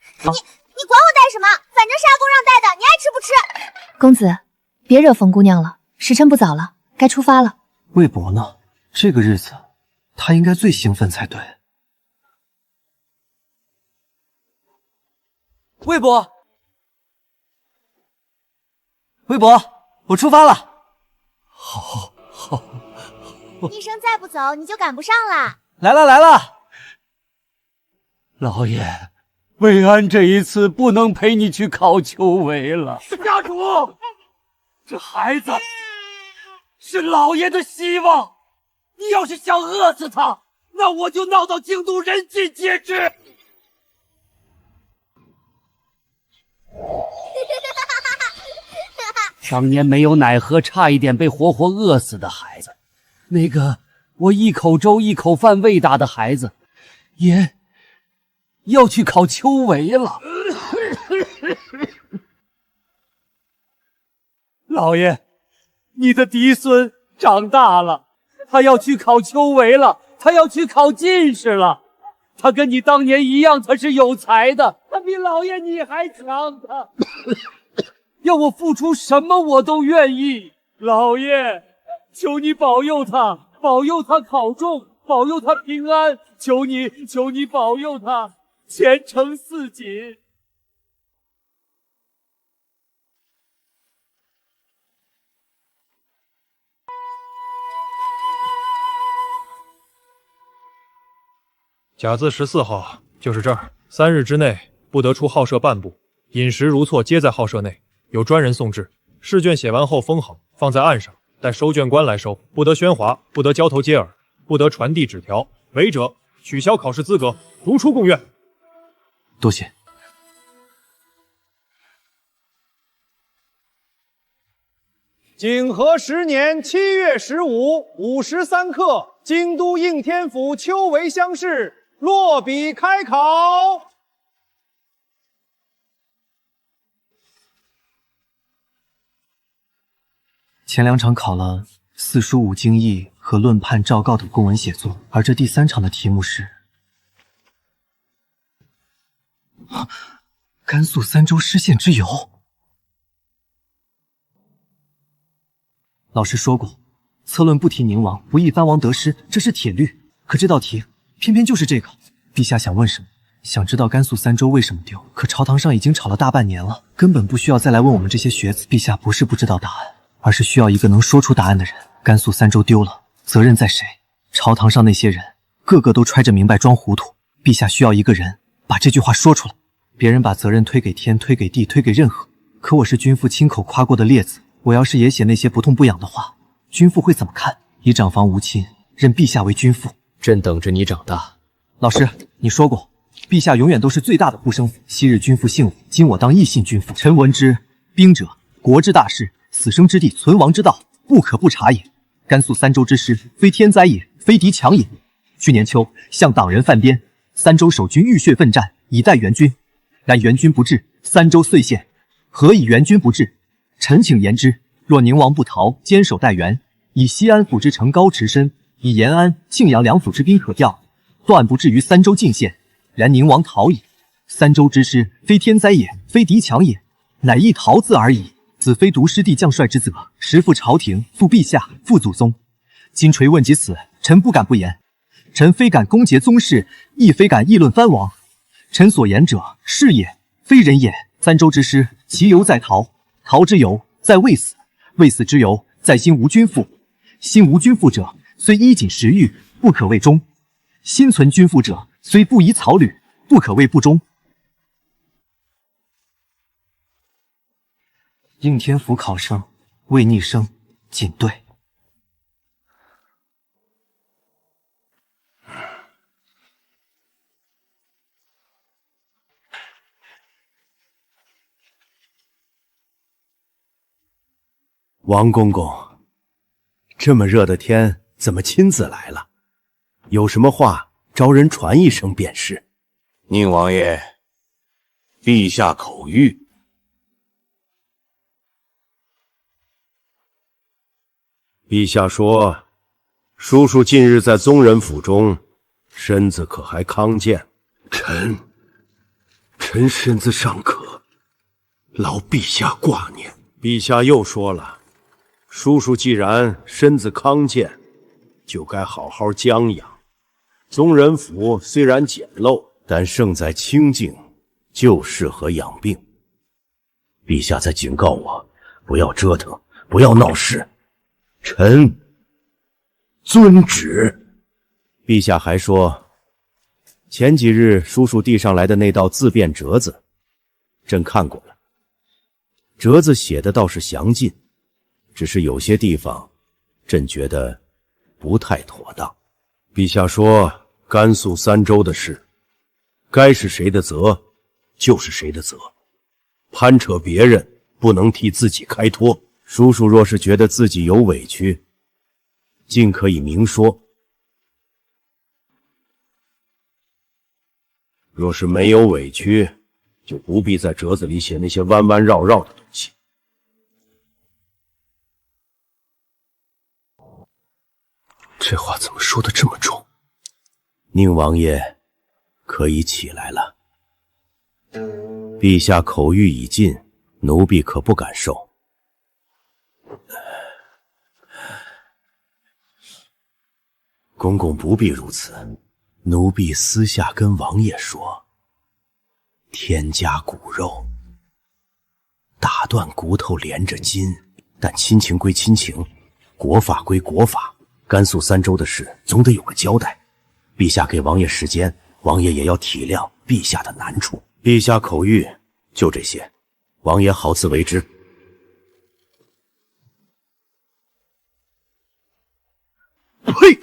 你管我带什么？反正是阿公让带的，你爱吃不吃。公子，别惹冯姑娘了，时辰不早了，该出发了。魏博呢？这个日子他应该最兴奋才对。魏博，魏博，我出发了。好。医生再不走，你就赶不上了。来了。老爷，魏安这一次不能陪你去考秋闱了。家主，这孩子是老爷的希望，你要是想饿死他，那我就闹到京都人尽皆知。当年没有奶喝，差一点被活活饿死的孩子，那个我一口粥一口饭喂大的孩子，也要去考秋闱了。老爷，你的嫡孙长大了，他要去考秋闱了，他要去考进士了。他跟你当年一样，他是有才的，他比老爷你还强的。要我付出什么我都愿意。老爷，求你保佑他，保佑他考中，保佑他平安，求你保佑他前程似锦。甲字14号，就是这儿。3日之内不得出号舍半步，饮食如厕皆在号舍内，有专人送至。试卷写完后封好，放在案上，待收卷官来收。不得喧哗，不得交头接耳，不得传递纸条，违者取消考试资格，逐出贡院。多谢。景和10年7月15 5时3刻，京都应天府丘为乡试落笔开考。前2场考了四书五经义和论判诏告等公文写作，而这第3场的题目是甘肃3州失陷之由。老师说过，策论不提宁王，不议藩王得失，这是铁律。可这道题偏偏就是这个。陛下想问什么？想知道甘肃3州为什么丢？可朝堂上已经吵了大半年了，根本不需要再来问我们这些学子。陛下不是不知道答案，而是需要一个能说出答案的人。甘肃3州丢了，责任在谁？朝堂上那些人个个都揣着明白装糊涂，陛下需要一个人把这句话说出来。别人把责任推给天，推给地，推给任何，可我是君父亲口夸过的列子，我要是也写那些不痛不痒的话，君父会怎么看？以长房无亲，认陛下为君父，朕等着你长大。老师，你说过，陛下永远都是最大的护生符。昔日君父信我，今我当亦信君父。臣闻之，兵者，国之大事，死生之地，存亡之道，不可不察也。甘肃3州之失，非天灾也，非敌强也。去年秋，向党人犯边，3州守军浴血奋战，以待援军。然援军不至，3州遂陷。何以援军不至？臣请言之。若宁王不逃，坚守待援，以西安府之城高池深，以延安、庆阳2府之兵可调，断不至于3州尽陷。然宁王逃矣。3州之失，非天灾也，非敌强也，乃一逃字而已。此非独师弟将帅之责，实负朝廷，负陛下，负祖宗。今垂问及此，臣不敢不言。臣非敢攻讦宗室，亦非敢议论藩王。臣所言者，是也，非人也。3州之失，其由在逃，逃之由在未死，未死之由在心无君父。心无君父者，虽衣锦食玉，不可谓忠；心存君父者，虽不遗草履，不可谓不忠。应天府考生魏逆生谨对。王公公，这么热的天，怎么亲自来了？有什么话，招人传一声便是。宁王爷，陛下口谕。陛下说，叔叔近日在宗人府中，身子可还康健？臣身子尚可，劳陛下挂念。陛下又说了，叔叔既然身子康健，就该好好将养。宗人府虽然简陋，但胜在清静，就适合养病。陛下在警告我，不要折腾，不要闹事。臣遵旨。陛下还说，前几日叔叔递上来的那道自辩折子，朕看过了。折子写的倒是详尽，只是有些地方，朕觉得不太妥当。陛下说，甘肃3州的事，该是谁的责，就是谁的责。攀扯别人，不能替自己开脱。叔叔若是觉得自己有委屈，尽可以明说；若是没有委屈，就不必在折子里写那些弯弯绕绕的东西。这话怎么说的这么重？宁王爷可以起来了。陛下口谕已尽，奴婢可不敢受。公公不必如此，奴婢私下跟王爷说，添加骨肉，打断骨头连着筋，但亲情归亲情，国法归国法，甘肃三州的事总得有个交代。陛下给王爷时间，王爷也要体谅陛下的难处。陛下口谕就这些，王爷好自为之。呸！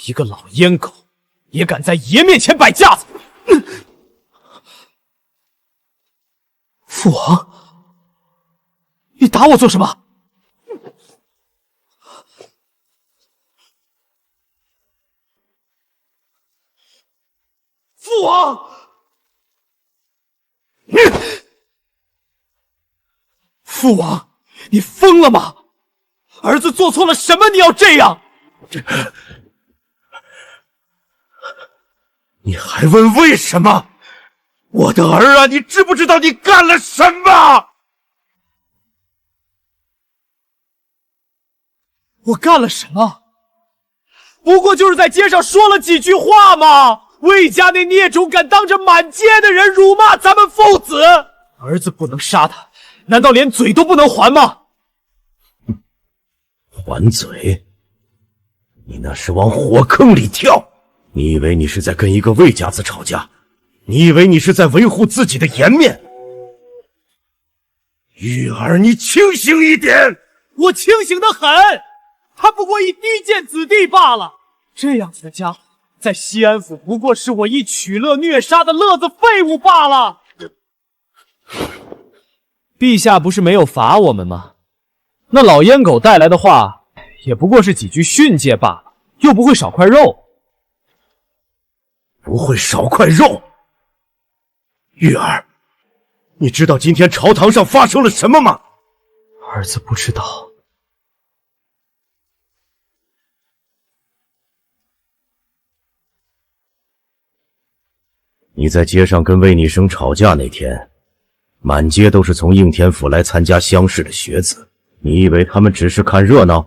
一个老阉狗也敢在爷面前摆架子！父王，你打我做什么？父王！父王，你疯了吗？儿子做错了什么？你要这样？你还问为什么？我的儿啊，你知不知道你干了什么？我干了什么？不过就是在街上说了几句话嘛。魏家那孽种敢当着满街的人辱骂咱们父子，儿子不能杀他，难道连嘴都不能还吗？还嘴？你那是往火坑里跳！你以为你是在跟一个魏家子吵架？你以为你是在维护自己的颜面？玉儿，你清醒一点！我清醒得很，他不过一低贱子弟罢了。这样子的家伙，在西安府不过是我一取乐虐杀的乐子废物罢了。陛下不是没有罚我们吗？那老阉狗带来的话，也不过是几句训诫罢了，又不会少块肉。不会少块肉。玉儿，你知道今天朝堂上发生了什么吗？儿子不知道。你在街上跟魏逆生吵架那天，满街都是从应天府来参加乡试的学子，你以为他们只是看热闹？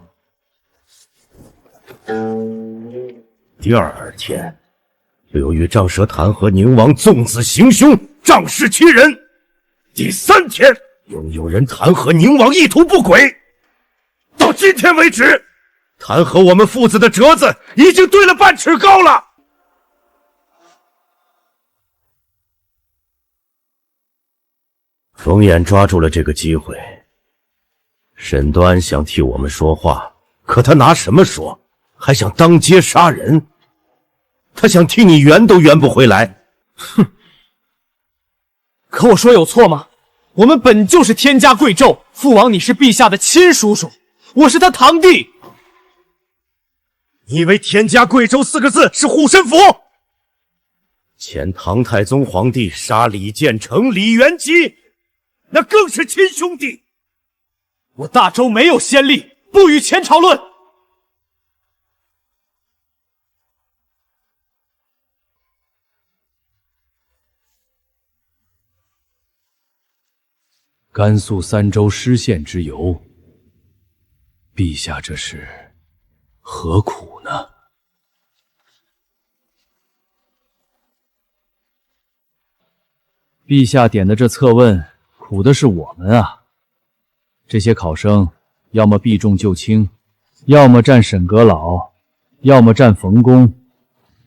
第二天，刘豫仗蛇弹劾宁王纵子行凶，仗势欺人。第三天，又有人弹劾宁王意图不轨。到今天为止，弹劾我们父子的折子已经堆了半尺高了。冯衍抓住了这个机会，沈端想替我们说话，可他拿什么说？还想当街杀人？他想替你圆都圆不回来。哼！可我说有错吗？我们本就是天家贵胄，父王你是陛下的亲叔叔，我是他堂弟。你以为天家贵胄4个字是护身符？前唐太宗皇帝杀李建成、李元吉，那更是亲兄弟。我大周没有先例，不与前朝论。甘肃三州失陷之由，陛下这是何苦呢？陛下点的这策问，苦的是我们啊！这些考生，要么避重就轻，要么站沈阁老，要么站冯公。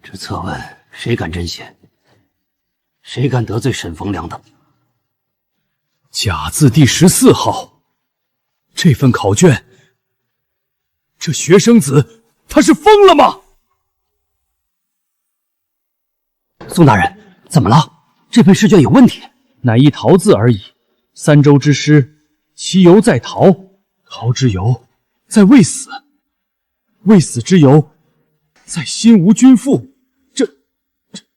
这策问谁敢真写？谁敢得罪沈冯两等？甲字第14号，这份考卷，这学生子他是疯了吗？宋大人，怎么了？这份试卷有问题。乃一逃字而已。三州之师，其由在逃，逃之由在未死，未死之由在心无君父。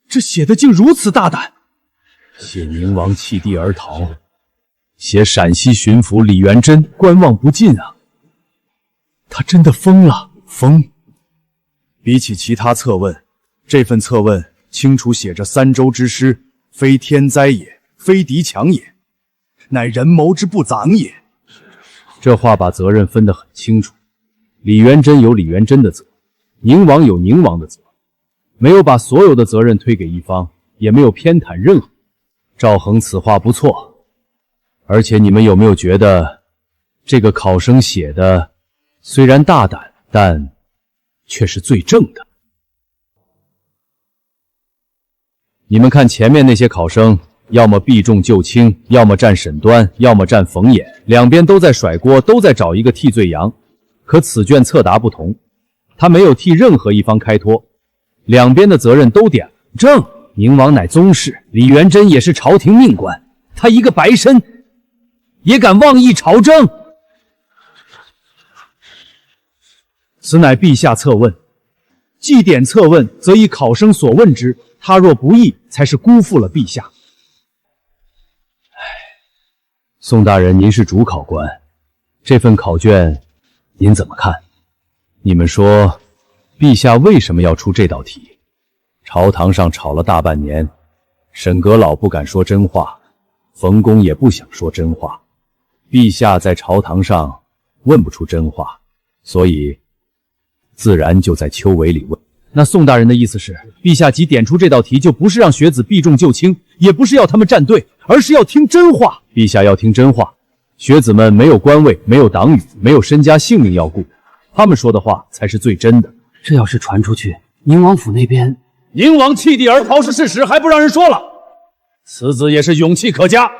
这写的竟如此大胆！写宁王弃地而逃，写陕西巡抚李元贞观望不进啊！他真的疯了，疯！比起其他策问，这份策问清楚写着三州之师，非天灾也，非敌强也，乃人谋之不长也。这话把责任分得很清楚，李元贞有李元贞的责，宁王有宁王的责，没有把所有的责任推给一方，也没有偏袒任何。赵恒此话不错，而且你们有没有觉得这个考生写的虽然大胆，但却是最正的？你们看前面那些考生，要么避重就轻，要么站沈端，要么站冯衍，两边都在甩锅，都在找一个替罪羊。可此卷测答不同，他没有替任何一方开脱，两边的责任都点了正。宁王乃宗室，李元贞也是朝廷命官，他一个白身也敢妄议朝政？此乃陛下测问，既点测问，则以考生所问之，他若不义，才是辜负了陛下。宋大人，您是主考官，这份考卷您怎么看？你们说，陛下为什么要出这道题？朝堂上吵了大半年，沈阁老不敢说真话，冯公也不想说真话，陛下在朝堂上问不出真话，所以自然就在秋闱里问。那宋大人的意思是，陛下即点出这道题，就不是让学子避重就轻，也不是要他们站队，而是要听真话。陛下要听真话，学子们没有官位，没有党羽，没有身家性命要顾，他们说的话才是最真的。这要是传出去，宁王府那边……宁王弃地而逃是事实，还不让人说了？此子也是勇气可嘉。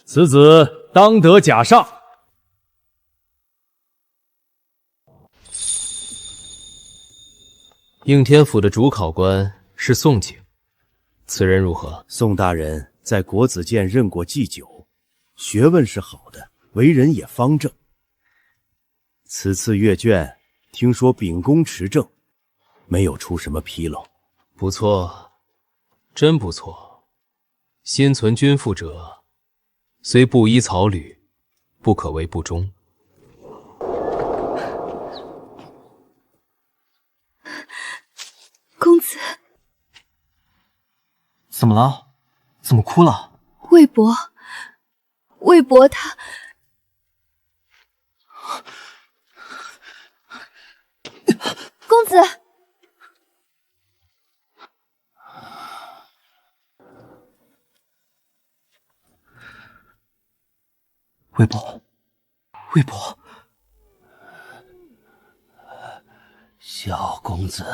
此子当得甲上。应天府的主考官是宋景，此人如何？宋大人在国子监任过祭酒，学问是好的，为人也方正。此次阅卷，听说秉公持正，没有出什么纰漏。不错，真不错。心存君父者，虽不依草履，不可谓不忠。公子，怎么了？怎么哭了？魏博他……公子，魏博，魏博，小公子，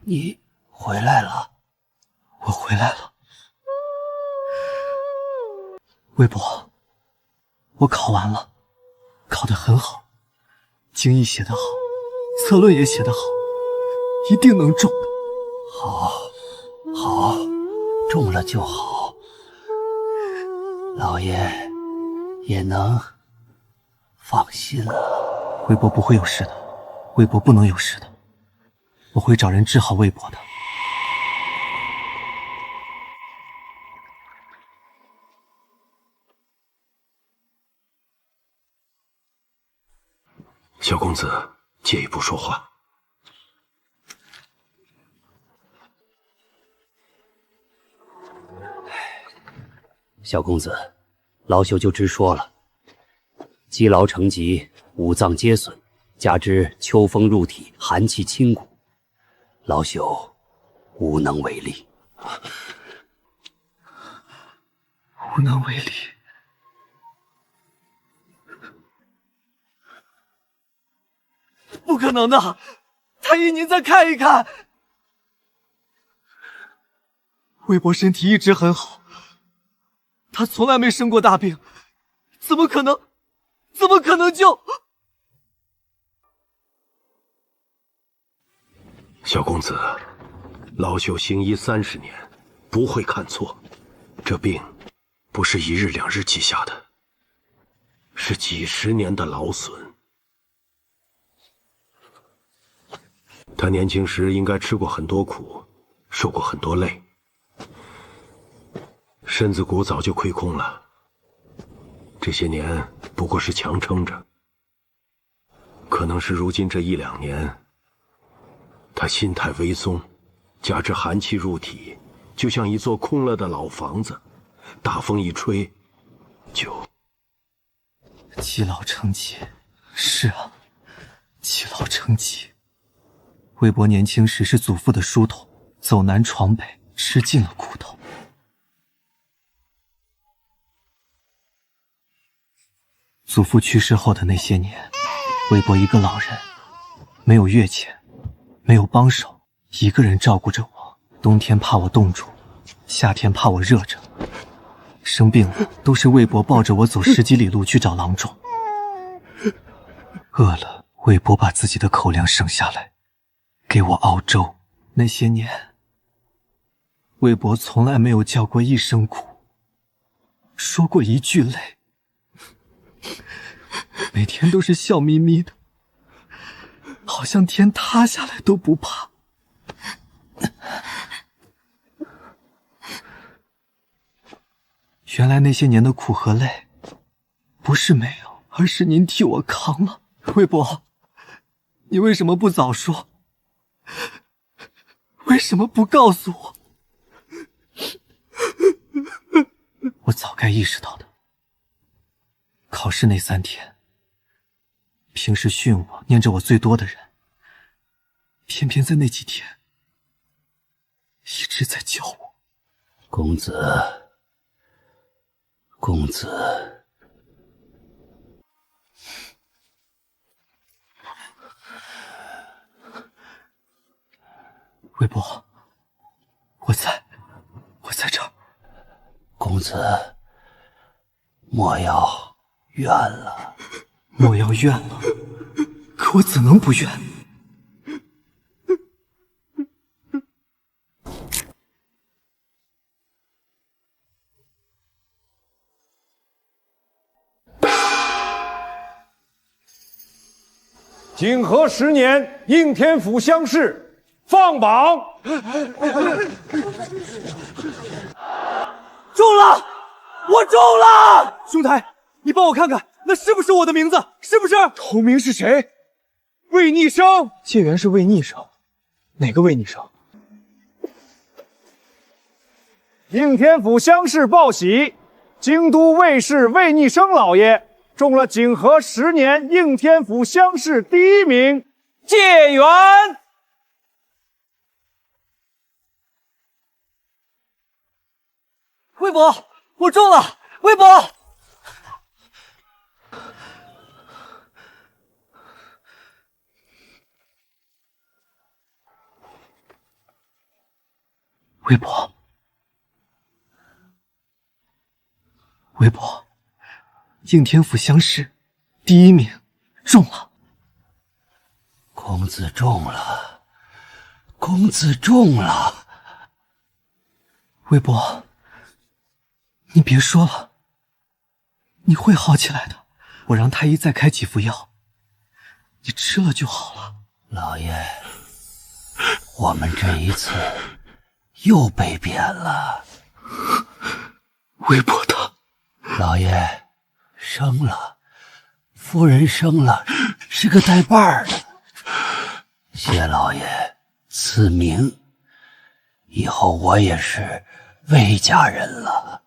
你回来了。我回来了。魏博，我考完了，考得很好，经义写得好，策论也写得好，一定能中的。好，中了就好。老爷也能放心了。魏博不会有事的，魏博不能有事的，我会找人治好魏博的。小公子，借一步说话。小公子，老朽就直说了，积劳成疾，五脏皆损，加之秋风入体，寒气侵骨，老朽无能为力。无能为力。不可能的，太医您再看一看。魏博身体一直很好，他从来没生过大病，怎么可能就……小公子，老朽行医30年，不会看错。这病不是1日2日记下的，是几10年的劳损。他年轻时应该吃过很多苦，受过很多累，身子骨早就亏空了。这些年不过是强撑着，可能是如今这1、2年，他心态微松，加之寒气入体，就像一座空了的老房子，大风一吹，就……积劳成疾，是啊，积劳成疾。魏博年轻时是祖父的书童，走南闯北，吃尽了苦头。祖父去世后的那些年，魏博一个老人，没有月钱，没有帮手，一个人照顾着我。冬天怕我冻住，夏天怕我热着。生病了，都是魏博抱着我走10几里路去找郎中。饿了，魏博把自己的口粮省下来，给我熬粥。那些年，魏博从来没有叫过一声苦，说过一句累，每天都是笑眯眯的，好像天塌下来都不怕。原来那些年的苦和累，不是没有，而是您替我扛了。魏博，你为什么不早说？为什么不告诉我？我早该意识到的。考试那3天，平时训我、念着我最多的人，偏偏在那几天一直在教我。公子，公子，魏博，我在这儿。公子，莫要怨了，莫要怨了，可我怎能不怨？景和10年，应天府乡试放榜。中了！我中了！兄台，你帮我看看，那是不是我的名字？是不是？头名是谁？魏逆生。解元是魏逆生，哪个魏逆生？应天府乡试报喜，京都卫士魏逆生老爷中了景和10年应天府乡试第1名。解元。魏博，我中了！魏博，魏博，魏博，应天府乡试第1名，中了！公子中了，公子中了！魏博，你别说了，你会好起来的。我让太医再开几副药，你吃了就好了。老爷，我们这一次又被贬了。魏博他，老爷生了，夫人生了，是个带把儿的。谢老爷赐名，以后我也是魏家人了。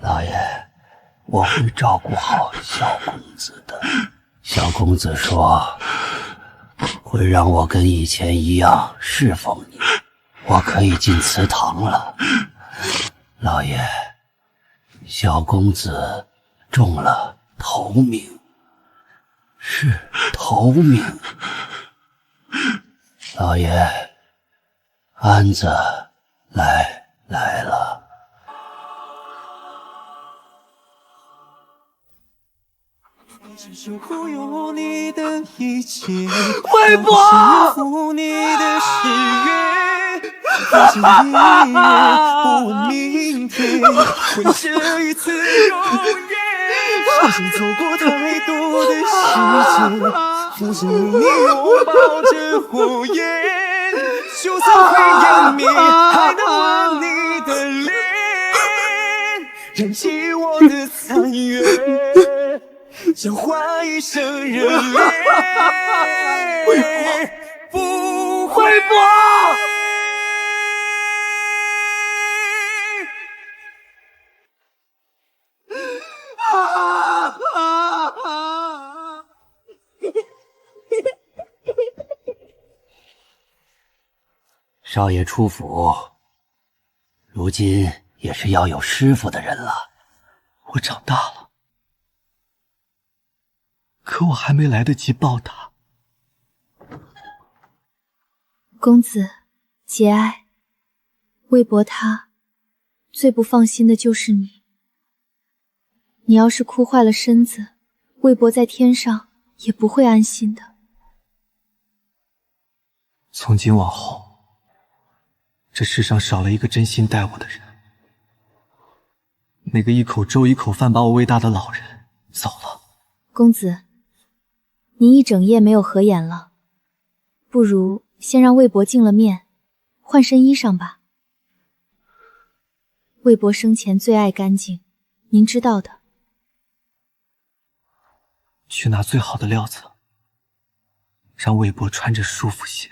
老爷，我会照顾好小公子的。小公子说会让我跟以前一样侍奉你，我可以进祠堂了。老爷，小公子中了头名，是头名。老爷，安子来了。忽悠你的一切，魏博，负你的誓约，放心一夜，不问明天，为这一次容颜，相信走过太多的时间，附身你拥抱着火焰，就算会湮灭，还能吻你的脸，燃起我的残月。像花一生热烈，不会播。少爷出府，如今也是要有师傅的人了。我长大了，可我还没来得及报答。公子，节哀。魏博他最不放心的就是你。你要是哭坏了身子，魏博在天上也不会安心的。从今往后，这世上少了一个真心待我的人。那个一口粥一口饭把我喂大的老人走了。公子，您一整夜没有合眼了，不如先让魏博净了面，换身衣裳吧。魏博生前最爱干净，您知道的。去拿最好的料子，让魏博穿着舒服些。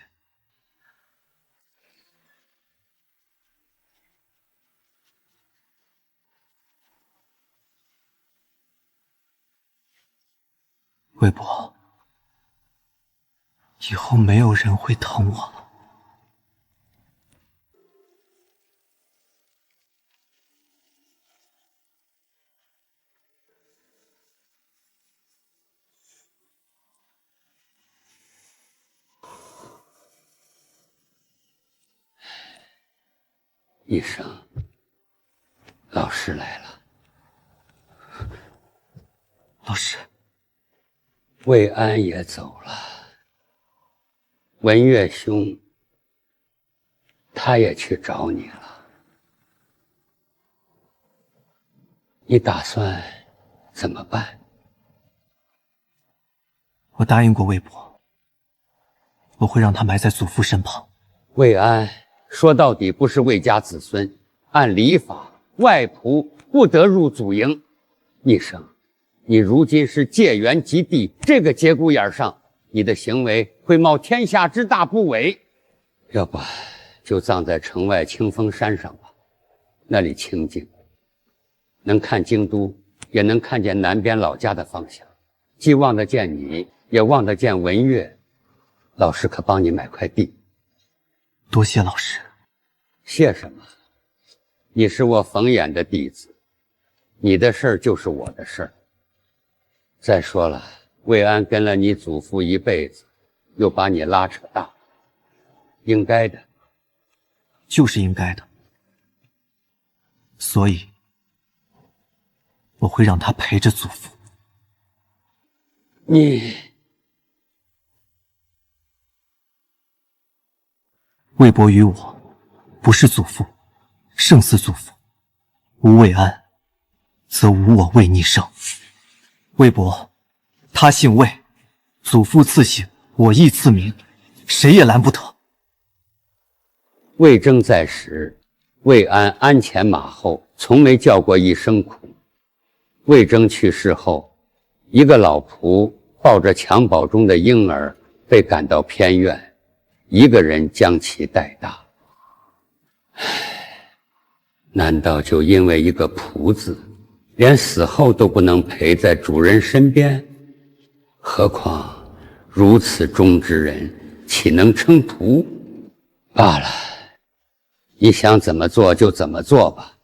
魏博，以后没有人会疼我了。医生，老师来了。老师，魏安也走了，文月兄，他也去找你了。你打算怎么办？我答应过魏博，我会让他埋在祖父身旁。魏安说到底不是魏家子孙，按礼法，外仆不得入祖营。逆生，你如今是借缘及地，这个节骨眼上，你的行为会冒天下之大不韪。要不就葬在城外清风山上吧，那里清静，能看京都，也能看见南边老家的方向，既望得见你，也望得见文月。老师可帮你买块地。多谢老师。谢什么？你是我冯衍的弟子，你的事儿就是我的事儿。再说了，魏安跟了你祖父一辈子，又把你拉扯大，应该的。就是应该的。所以，我会让他陪着祖父。你魏博与我不是祖父，胜似祖父。无魏安，则无我魏逆生。魏博，他姓魏，祖父赐姓，我亦赐名，谁也拦不得。魏征在时，魏安鞍前马后，从没叫过一声苦。魏征去世后，一个老仆抱着襁褓中的婴儿被赶到偏院，一个人将其带大。难道就因为一个仆字，连死后都不能陪在主人身边？何况如此忠之人，岂能称仆？罢了，你想怎么做就怎么做吧，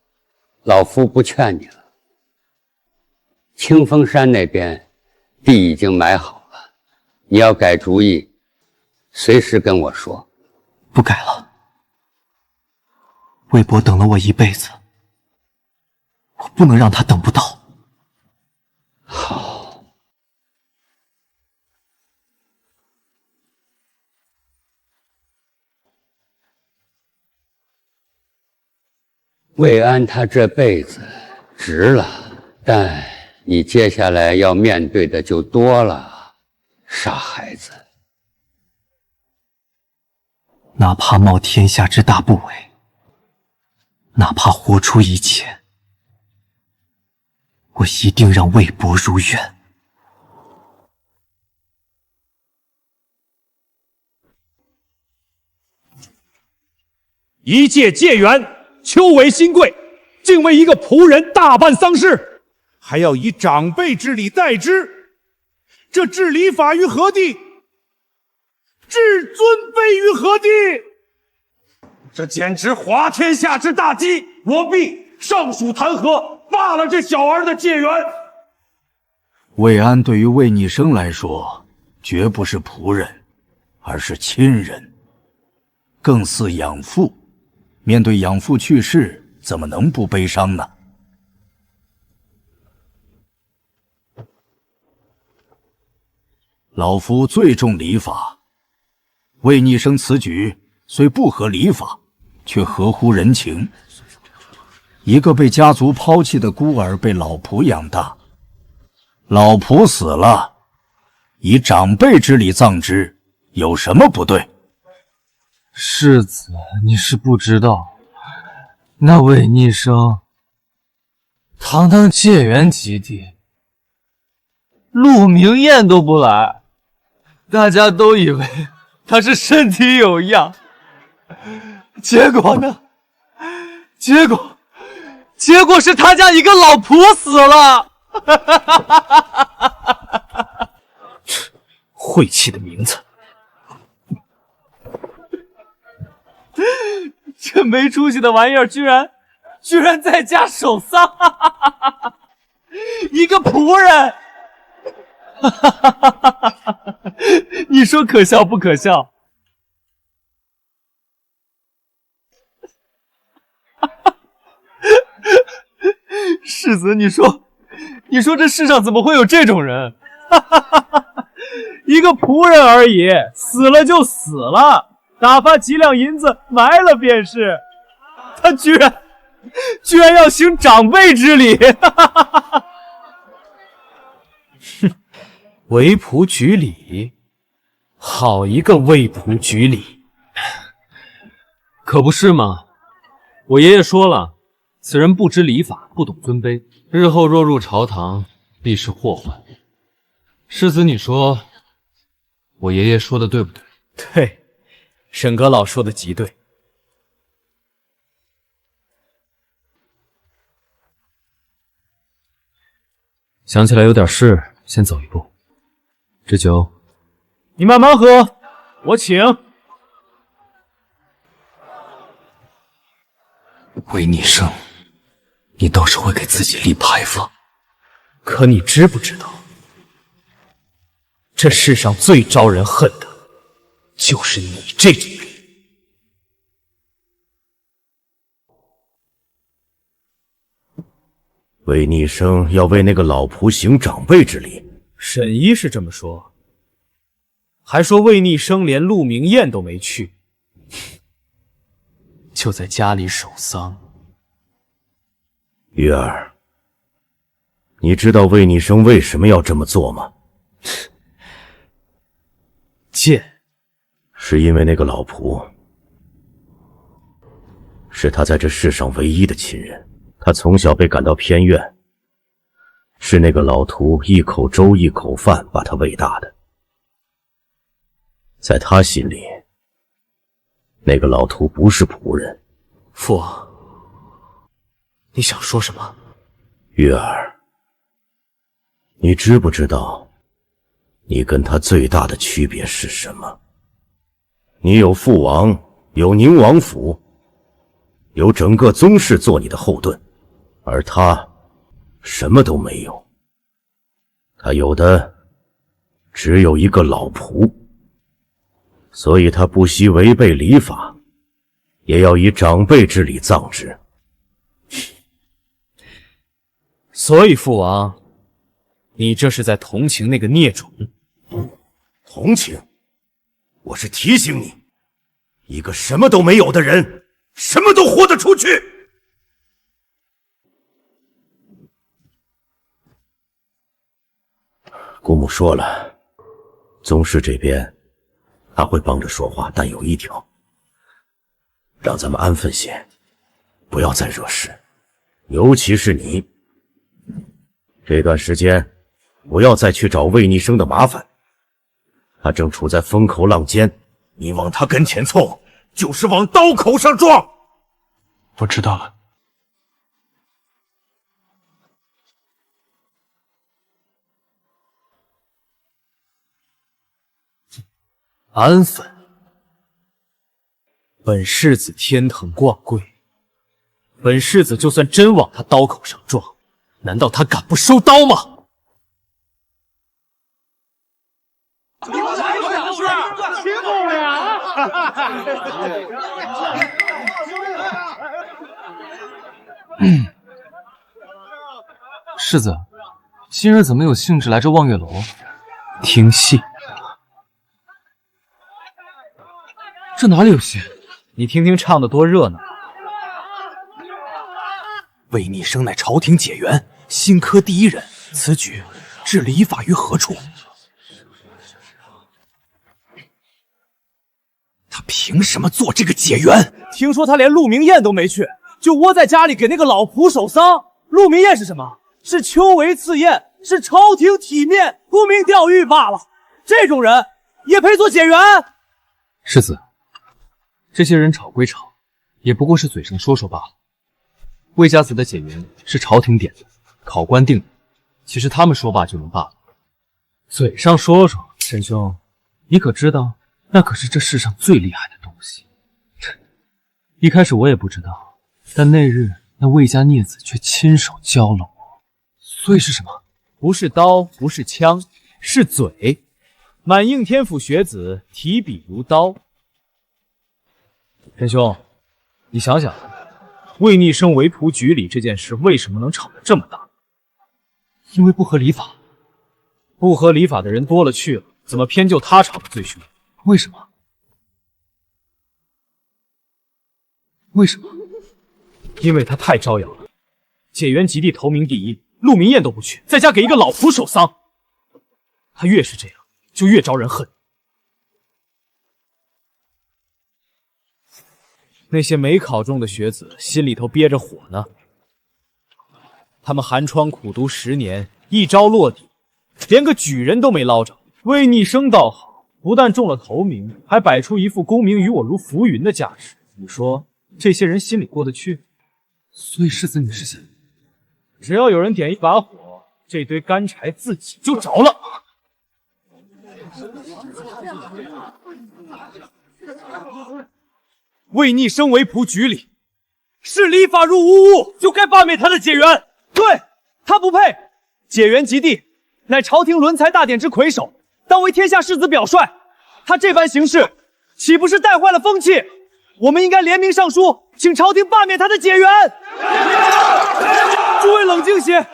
老夫不劝你了。清风山那边地已经买好了，你要改主意，随时跟我说。不改了。魏博等了我一辈子，我不能让他等不到。好。魏安他这辈子值了，但你接下来要面对的就多了，傻孩子。哪怕冒天下之大不韪，哪怕活出一切，我一定让魏博如愿。一介介缘，秋为新贵，竟为一个仆人大办丧事，还要以长辈之礼待之，这置礼法于何地？置尊卑于何地？这简直滑天下之大稽！我必上书弹劾，罢了这小儿的戒元。魏安对于魏逆生来说，绝不是仆人，而是亲人，更似养父。面对养父去世，怎么能不悲伤呢？老夫最重礼法，魏逆生此举虽不合礼法，却合乎人情。一个被家族抛弃的孤儿被老仆养大，老仆死了，以长辈之礼葬之，有什么不对？世子，你是不知道，那魏逆生堂堂解元及第，陆明彦都不来，大家都以为他是身体有恙，结果呢？结果是他家一个老仆死了。晦气的名字！这没出息的玩意儿居然在家守丧，一个仆人，你说可笑不可笑？世子，你说这世上怎么会有这种人？一个仆人而已，死了就死了，打发几两银子埋了便是。他居然要行长辈之礼！哼，为仆举礼，好一个为仆举礼！可不是吗？我爷爷说了，此人不知礼法，不懂尊卑，日后若入朝堂，必是祸患。世子，你说我爷爷说的对不对？对，沈阁老说的极对。想起来有点事，先走一步。这酒你慢慢喝，我请。魏逆生，你倒是会给自己立牌坊。可你知不知道，这世上最招人恨的，就是你这种人。魏逆生要为那个老仆行长辈之礼，沈一是这么说，还说魏逆生连陆明彦都没去，就在家里守丧。玉儿，你知道魏逆生为什么要这么做吗？贱，是因为那个老仆是他在这世上唯一的亲人。他从小被赶到偏院，是那个老徒一口粥一口饭把他喂大的。在他心里，那个老徒不是仆人。父王，你想说什么？玉儿，你知不知道你跟他最大的区别是什么？你有父王，有宁王府，有整个宗室做你的后盾，而他什么都没有。他有的只有一个老仆，所以他不惜违背礼法，也要以长辈之礼葬之。所以父王，你这是在同情那个孽种？同情？我是提醒你，一个什么都没有的人，什么都豁得出去。姑母说了，宗室这边他会帮着说话，但有一条，让咱们安分些，不要再惹事，尤其是你。这段时间不要再去找魏逆生的麻烦，他正处在风口浪尖，你往他跟前凑，就是往刀口上撞。我知道了。安分？本世子天腾挂贵，本世子就算真往他刀口上撞，难道他敢不收刀吗？世子，今日怎么有兴致来这望月楼听戏？这哪里有戏？你听听唱的多热闹！魏逆生乃朝廷解元，新科第一人，此举置礼法于何处？他凭什么做这个解元？听说他连陆明宴都没去，就窝在家里给那个老仆守丧。陆明宴是什么？是秋闱赐宴，是朝廷体面，沽名钓誉罢了。这种人也配做解元？世子，这些人吵归吵，也不过是嘴上说说罢了。魏家子的解元是朝廷点的，考官定的，其实他们说罢就能罢了。嘴上说说，沈兄，你可知道，那可是这世上最厉害的东西。一开始我也不知道，但那日那魏家孽子却亲手教了我。所以是什么？不是刀，不是枪，是嘴。满应天府学子提笔如刀。沈兄，你想想，魏逆生为仆局里这件事为什么能吵得这么大？因为不合礼法。不合礼法的人多了去了，怎么偏就他吵得最凶？为什么？为什么？因为他太招摇了。解元及第头名第一，陆明宴都不去，在家给一个老仆守丧。他越是这样，就越招人恨。那些没考中的学子心里头憋着火呢，他们寒窗苦读10年，一朝落底，连个举人都没捞着。魏逆生倒好，不但中了头名，还摆出一副功名与我如浮云的架势。你说这些人心里过得去？所以世子你是想，只要有人点一把火，这堆干柴自己就着了。魏逆生为仆局里，是礼法入无物，就该罢免他的解元。对，他不配。解元及第，乃朝廷伦才大典之魁首，当为天下士子表率。他这般行事，岂不是带坏了风气？我们应该联名上书，请朝廷罢免他的解元。诸位冷静些，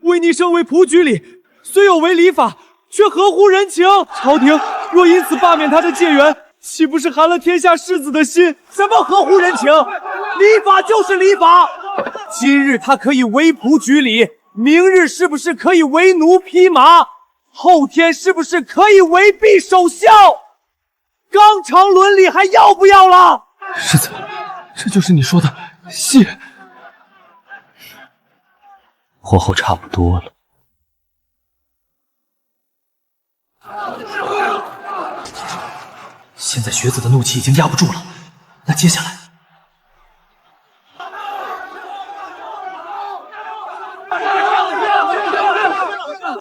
魏逆生为仆局里，虽有违礼法，却合乎人情。朝廷若因此罢免他的解元，岂不是寒了天下士子的心？什么合乎人情？礼法就是礼法。今日他可以为仆局里，明日是不是可以为奴匹马？后天是不是可以为婢守孝？纲常伦理还要不要了？世子，这就是你说的谢。火候差不多了。现在学子的怒气已经压不住了，那接下来，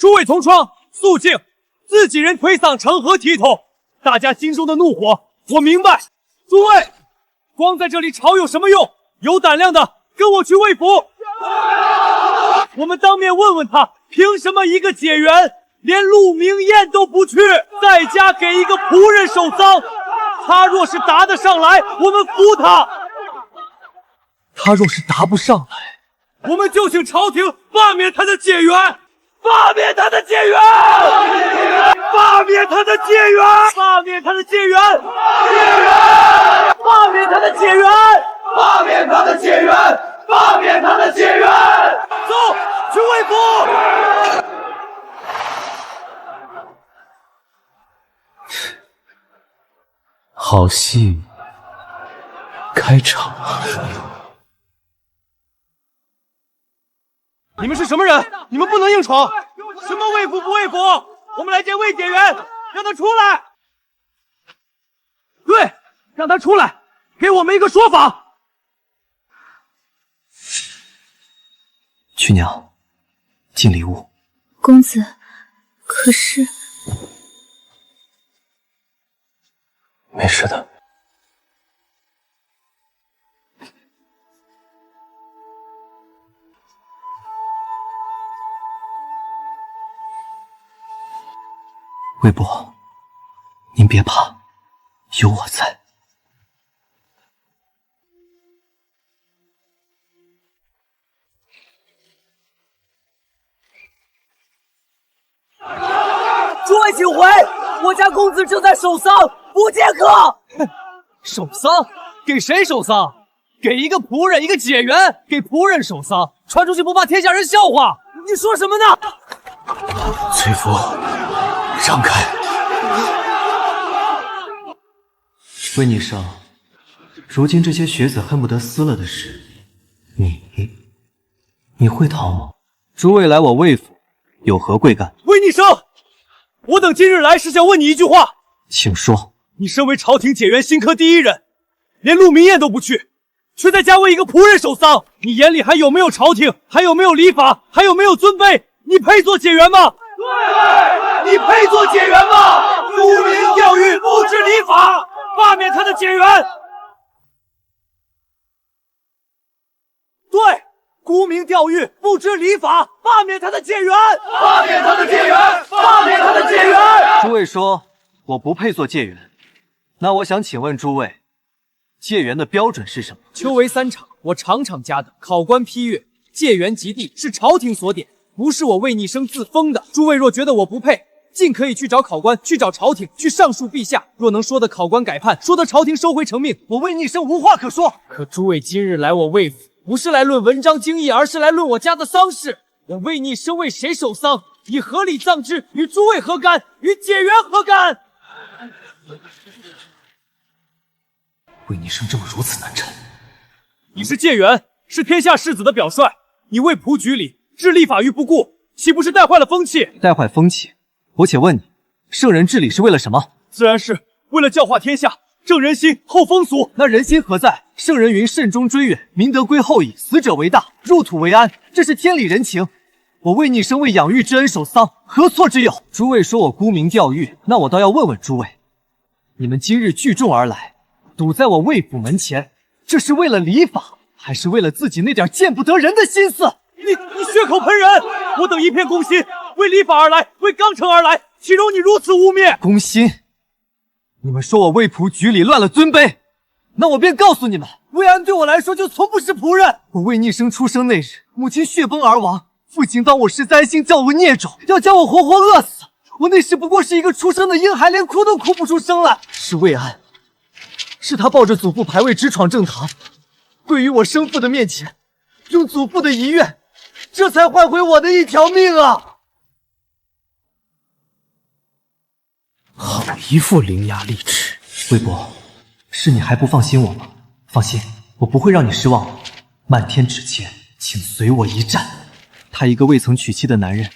诸位同窗肃静，自己人推搡成何体统？大家心中的怒火我明白。诸位，光在这里吵有什么用？有胆量的跟我去魏府，我们当面问问他，凭什么一个解元连陆明宴都不去，在家给一个仆人守丧？他若是答得上来，我们服他；他若是答不上来，我们就请朝廷罢免他的解元，罢免他的解元，罢免他的解元，罢免他的解元，罢免他的解元，罢免他的解元，罢免他的解元。走，去魏府。好戏开场。你们是什么人？你们不能硬闯！什么魏府不魏府？我们来见魏解元，让他出来。对，让他出来，给我们一个说法。曲娘，进礼物。公子，可是没事的。魏伯，您别怕，有我在。诸位请回，我家公子正在守丧，不见客。守丧？给谁守丧？给一个仆人，一个解元，给仆人守丧，传出去不怕天下人笑话？你说什么呢？崔福，让开！魏逆生，如今这些学子恨不得撕了的事，你会逃吗？诸位来我魏府，有何贵干？魏逆生，我等今日来是想问你一句话，请说。你身为朝廷解元新科第一人，连路明宴都不去，却在家为一个仆人守丧，你眼里还有没有朝廷？还有没有礼法？还有没有尊卑？你配做解元吗？对，你配做解元吗？沽名钓誉，不知礼法，罢免他的解元。对，沽名钓誉，不知礼法，罢免他的解元，罢免他的解元，罢免他的解元。诸位说我不配做解元，那我想请问诸位，解元的标准是什么？秋闱3场，我场场嘉等，考官批阅，解元及第是朝廷所点，不是我魏逆生自封的。诸位若觉得我不配，尽可以去找考官，去找朝廷，去上诉陛下。若能说得考官改判，说得朝廷收回成命，我魏逆生无话可说。可诸位今日来我魏府，不是来论文章经义，而是来论我家的丧事。我魏逆生为谁守丧？以合理葬之，与诸位何干？与解元何干？魏逆生这么如此难缠。你是解元，是天下士子的表率，你为仆举礼，置立法于不顾，岂不是带坏了风气？带坏风气？我且问你，圣人治理是为了什么？自然是为了教化天下，正人心，后风俗。那人心何在？圣人云：慎终追远，民德归后矣，死者为大，入土为安，这是天理人情。我魏逆生为养育之恩守丧，何错之有？诸位说我沽名钓誉，那我倒要问问诸位，你们今日聚众而来，堵在我魏府门前，这是为了礼法，还是为了自己那点见不得人的心思？你血口喷人！我等一片公心，为礼法而来，为纲常而来，岂容你如此污蔑？公心？你们说我魏仆举礼乱了尊卑，那我便告诉你们，魏安对我来说就从不是仆人。我魏逆生出生那日，母亲血崩而亡，父亲当我是灾星，叫我孽种，要将我活活饿死。我那时不过是一个出生的婴孩，连哭都哭不出声来。是魏安，是他抱着祖父牌位直闯正堂，跪于我生父的面前，用祖父的遗愿，这才换回我的一条命啊！好一副伶牙俐齿。魏伯，是你还不放心我吗？放心，我不会让你失望的。漫天纸钱，请随我一战。他一个未曾娶妻的男人，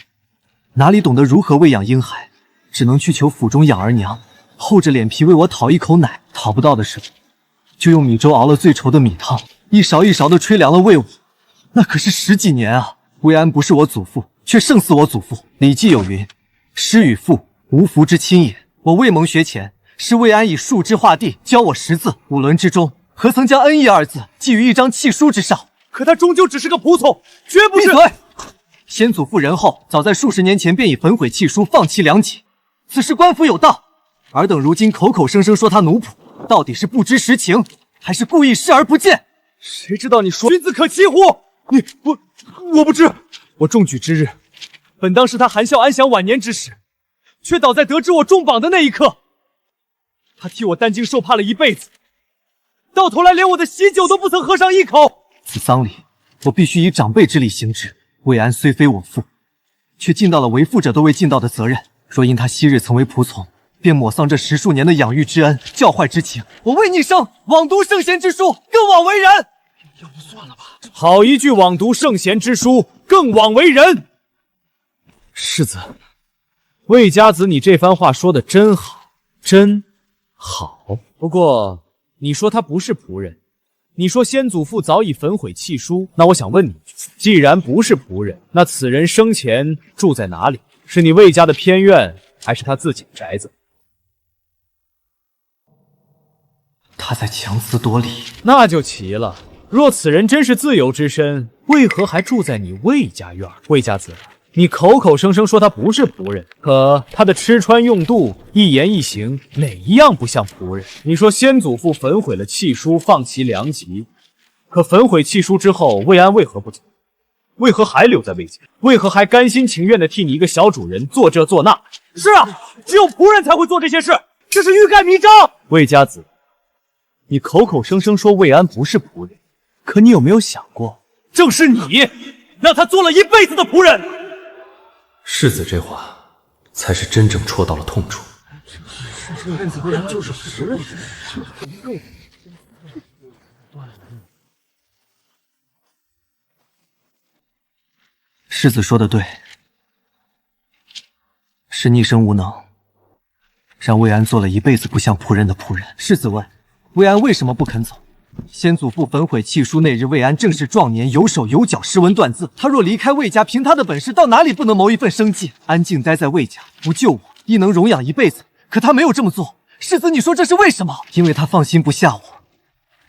哪里懂得如何喂养婴孩，只能去求府中养儿娘，厚着脸皮为我讨一口奶。讨不到的时候，就用米粥熬了最稠的米汤，一勺一勺的吹凉了喂我。那可是10几年啊！魏安不是我祖父，却胜似我祖父。礼记有云：师与父，无福之亲也。我未蒙学前，是魏安以树枝画地，教我识字。5伦之中，何曾将恩义2字记于一张契书之上？可他终究只是个仆从，绝不是。闭嘴！先祖父仁厚，早在数十年前便已焚毁契书，放弃良己。此事官府有道，尔等如今口口声声说他奴仆，到底是不知实情，还是故意视而不见？谁知道你说君子可欺乎？我不知。我中举之日，本当是他含笑安享晚年之时，却倒在得知我中榜的那一刻。他替我担惊受怕了一辈子，到头来连我的喜酒都不曾喝上一口。此丧礼，我必须以长辈之礼行之。魏安虽非我父，却尽到了为父者都未尽到的责任。若因他昔日曾为仆从，便抹丧这10数年的养育之恩、教坏之情，我魏逆生枉读圣贤之书，更枉为人。要不算了吧。好一句枉读圣贤之书，更枉为人。世子，魏家子，你这番话说的真好，真好。不过你说他不是仆人，你说先祖父早已焚毁契书，那我想问你一句，既然不是仆人，那此人生前住在哪里？是你魏家的偏院，还是他自己的宅子？他在强词夺理。那就奇了。若此人真是自由之身，为何还住在你魏家院？魏家子，你口口声声说他不是仆人，可他的吃穿用度、一言一行，哪一样不像仆人？你说先祖父焚毁了契书，放其良籍，可焚毁契书之后，魏安为何不走？为何还留在魏家？为何还甘心情愿地替你一个小主人做这做那？是啊，只有仆人才会做这些事，这是欲盖弥彰。魏家子，你口口声声说魏安不是仆人，可你有没有想过，正是你让他做了一辈子的仆人？世子这话才是真正戳到了痛处。仆人就是仆人。世子说的对，是逆生无能，让魏安做了一辈子不像仆人的仆人。世子问，魏安为什么不肯走？先祖父焚毁契书那日，魏安正是壮年，有手有脚，识文断字。他若离开魏家，凭他的本事，到哪里不能谋一份生计？安静待在魏家，不救我，亦能容养一辈子。可他没有这么做。世子，你说这是为什么？因为他放心不下我。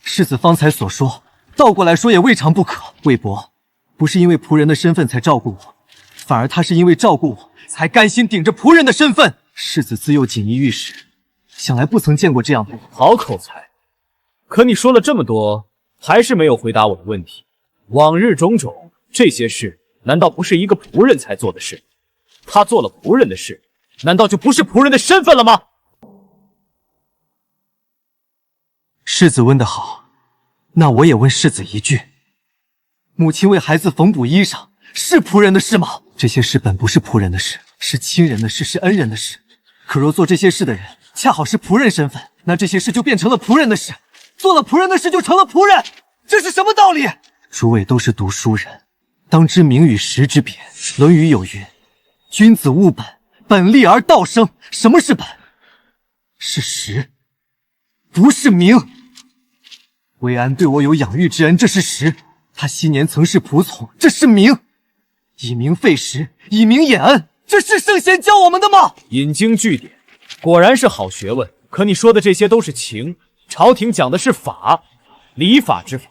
世子方才所说，倒过来说也未尝不可。魏伯不是因为仆人的身份才照顾我，反而他是因为照顾我，才甘心顶着仆人的身份。世子自幼锦衣玉食，想来不曾见过这样的人。好口才。可你说了这么多，还是没有回答我的问题。往日种种这些事，难道不是一个仆人才做的事？他做了仆人的事，难道就不是仆人的身份了吗？世子问得好，那我也问世子一句：母亲为孩子缝补衣裳，是仆人的事吗？这些事本不是仆人的事，是亲人的事，是恩人的事。可若做这些事的人恰好是仆人身份，那这些事就变成了仆人的事。做了仆人的事就成了仆人，这是什么道理？诸位都是读书人，当知名与实之别。《论语》有云：君子务本，本立而道生。什么是本？是实，不是名。魏安对我有养育之恩，这是实。他昔年曾是仆从，这是名。以名废实，以名掩恩，这是圣贤教我们的吗？引经据典，果然是好学问。可你说的这些都是情，朝廷讲的是法，礼法之法。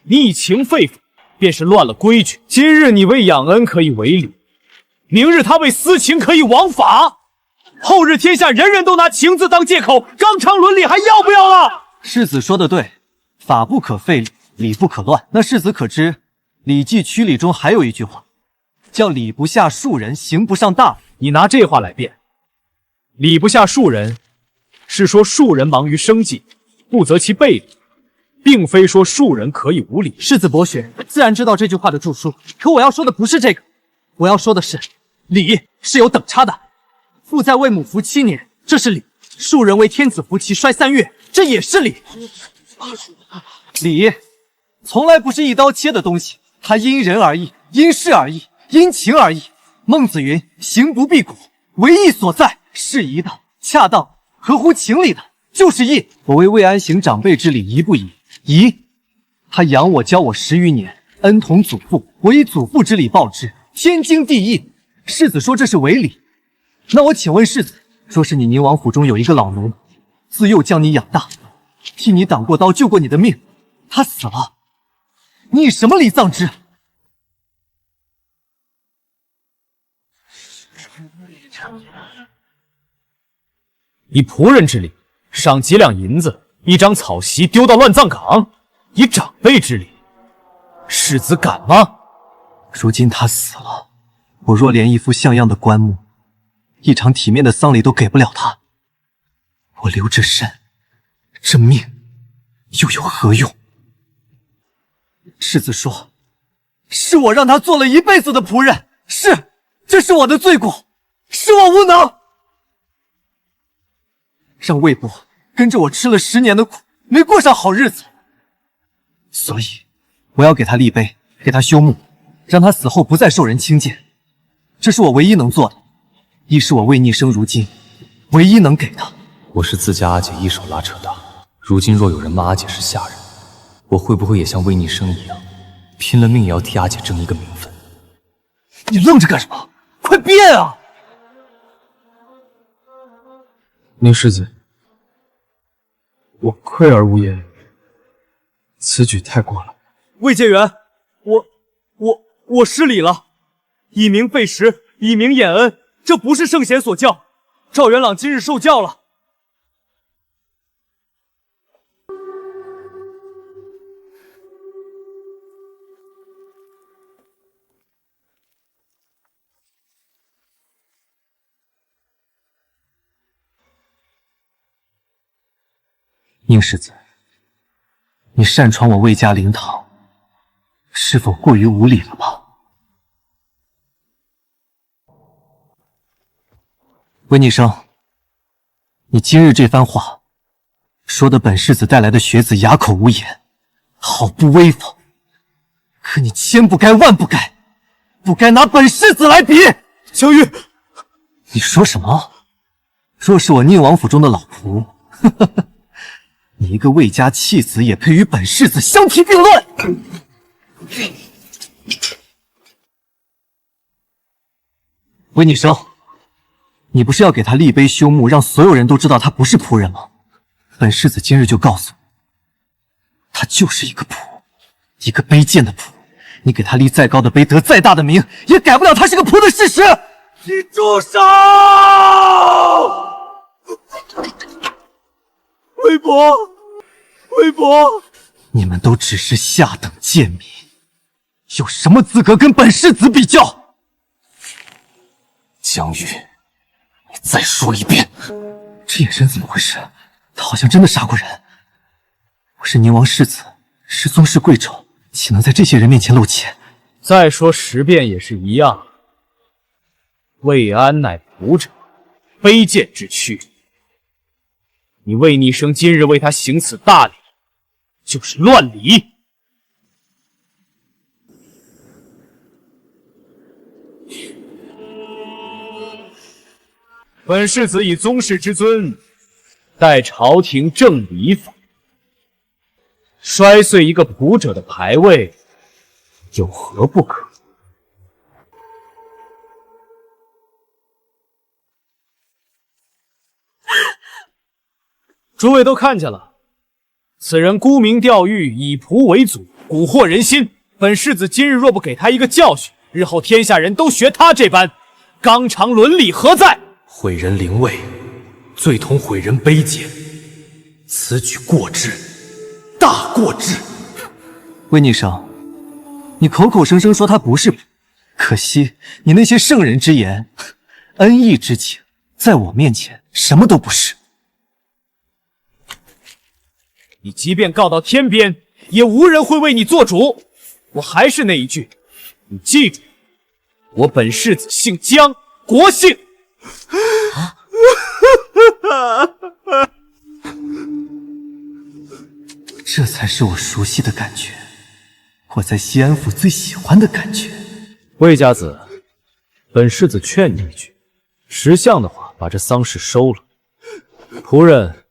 你以情废法，便是乱了规矩。今日你为养恩可以违礼，明日他为私情可以枉法，后日天下人人都拿情字当借口，纲常伦理还要不要了？世子说的对，法不可废礼，礼不可乱。那世子可知《礼记·曲礼》中还有一句话，叫礼不下庶人，刑不上大夫。你拿这话来辩，礼不下庶人，是说庶人忙于生计，不择其备礼，并非说庶人可以无礼。世子博学，自然知道这句话的著书。可我要说的不是这个，我要说的是，礼是有等差的。父在为母服7年，这是礼；庶人为天子服其衰3月，这也是礼。礼从来不是一刀切的东西，它因人而异，因事而异，因情而异。孟子云：行不避果，为义所在，适宜的、恰当、合乎情理的，就是义。我为魏安行长辈之礼，宜不宜？宜。他养我教我10余年，恩同祖父，我以祖父之礼报之，天经地义。世子说这是违礼，那我请问世子，若是你宁王府中有一个老奴，自幼将你养大，替你挡过刀，救过你的命，他死了，你以什么礼葬之？以仆人之礼，赏几两银子，一张草席丢到乱葬岗；以长辈之礼，世子敢吗？如今他死了，我若连一副像样的棺木，一场体面的丧礼都给不了他，我留这身，这命又有何用？世子说，是我让他做了一辈子的仆人，是，这是我的罪过，是我无能。让魏博跟着我吃了10年的苦，没过上好日子，所以我要给他立碑，给他修墓，让他死后不再受人轻贱。这是我唯一能做的，亦是我为逆生如今唯一能给的。我是自家阿姐一手拉扯大，如今若有人骂阿姐是下人，我会不会也像魏逆生一样，拼了命也要替阿姐争一个名分？你愣着干什么？快变啊！宁世子，我愧而无言，此举太过了。魏建元，我失礼了。以明废时，以明掩恩，这不是圣贤所教。赵元朗今日受教了。宁世子，你擅闯我魏家灵堂，是否过于无礼了吧？魏逆生，你今日这番话，说的本世子带来的学子哑口无言，好不威风。可你千不该万不该，不该拿本世子来比。萧玉，你说什么？若是我宁王府中的老仆，呵呵呵，你一个魏家弃子也配与本世子相提并论？魏逆生，你不是要给他立碑休墓，让所有人都知道他不是仆人吗？本世子今日就告诉你，他就是一个仆，一个卑贱的仆。你给他立再高的碑，得再大的名，也改不了他是个仆的事实。你住手！魏博，魏博，你们都只是下等贱民，有什么资格跟本世子比较？江玉，你再说一遍，这眼神怎么回事？他好像真的杀过人。我是宁王世子，是宗室贵胄，岂能在这些人面前露怯？再说10遍也是一样。魏安乃仆者，卑贱之躯。你魏逆生今日为他行此大礼，就是乱礼。本世子以宗室之尊，代朝廷正礼法，摔碎一个仆者的牌位，有何不可？诸位都看见了，此人沽名钓誉，以仆为祖，蛊惑人心。本世子今日若不给他一个教训，日后天下人都学他这般，纲常伦理何在？毁人灵位，最同毁人卑贱，此举过之，大过之。魏逆生，你口口声声说他不是仆，可惜你那些圣人之言、恩义之情，在我面前什么都不是。你即便告到天边，也无人会为你做主。我还是那一句，你记住，我本世子姓姜，国姓。这才是我熟悉的感觉，我在西安府最喜欢的感觉。魏家子，本世子劝你一句，识相的话，把这丧事收了，仆人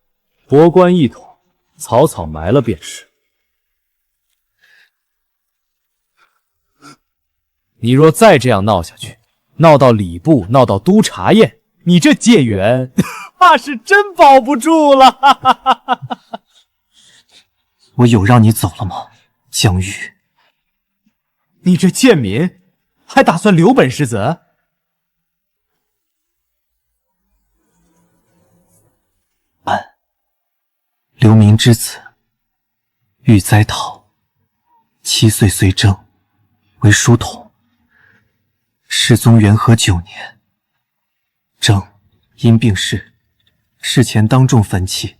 帛冠一统，草草埋了便是。你若再这样闹下去，闹到礼部，闹到督察院，你这界员怕是真保不住了。我有让你走了吗，江玉？你这贱民，还打算留本世子？流民之子，欲栽桃，7岁随征，为书童。世宗元和9年，征因病逝，事前当众焚弃，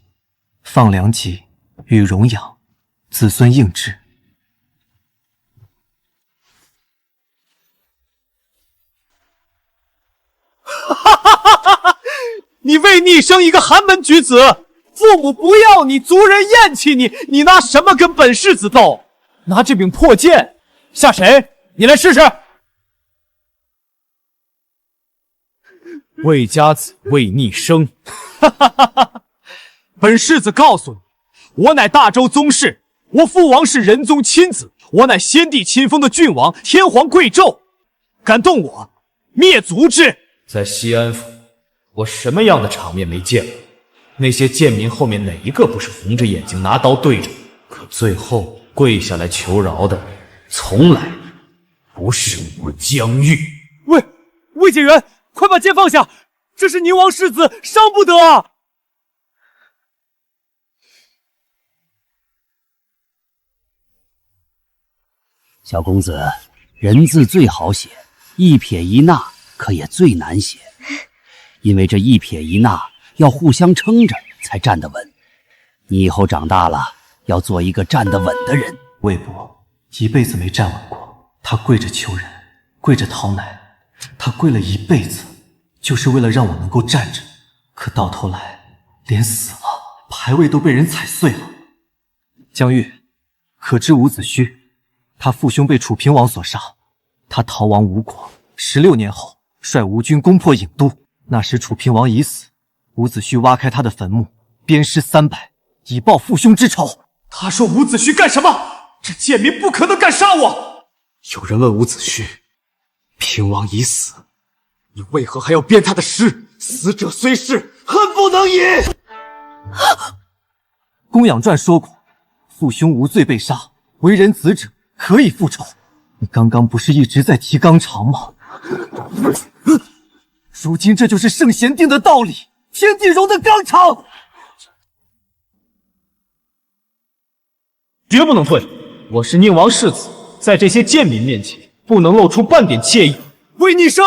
放良籍与荣养，子孙应之。你为逆生一个寒门举子，父母不要你，族人厌弃你，你拿什么跟本世子斗？拿这柄破剑吓谁？你来试试。魏家子魏逆生，本世子告诉你，我乃大周宗室，我父王是仁宗亲子，我乃先帝亲封的郡王，天皇贵胄，敢动我，灭族之！在西安府，我什么样的场面没见过？那些贱民后面哪一个不是红着眼睛拿刀对着？可最后跪下来求饶的，从来不是我江玉。魏解元，快把剑放下！这是宁王世子，伤不得啊！小公子，人字最好写，一撇一捺可也最难写，因为这一撇一捺要互相撑着才站得稳。你以后长大了，要做一个站得稳的人。魏博一辈子没站稳过，他跪着求人，跪着讨奶，他跪了一辈子，就是为了让我能够站着。可到头来，连死了，牌位都被人踩碎了。江玉，可知伍子胥？他父兄被楚平王所杀，他逃亡吴国，16年后率吴军攻破郢都。那时楚平王已死，伍子胥挖开他的坟墓，鞭尸300，以报父兄之仇。他说伍子胥干什么？这贱民不可能敢杀我！有人问伍子胥，平王已死，你为何还要鞭他的尸？死者虽是，恨不能已。公羊传说过，父兄无罪被杀，为人子者可以复仇。你刚刚不是一直在提纲常吗？如今这就是圣贤定的道理，天地容的纲常。绝不能退！我是宁王世子，在这些贱民面前，不能露出半点怯意。魏逆生，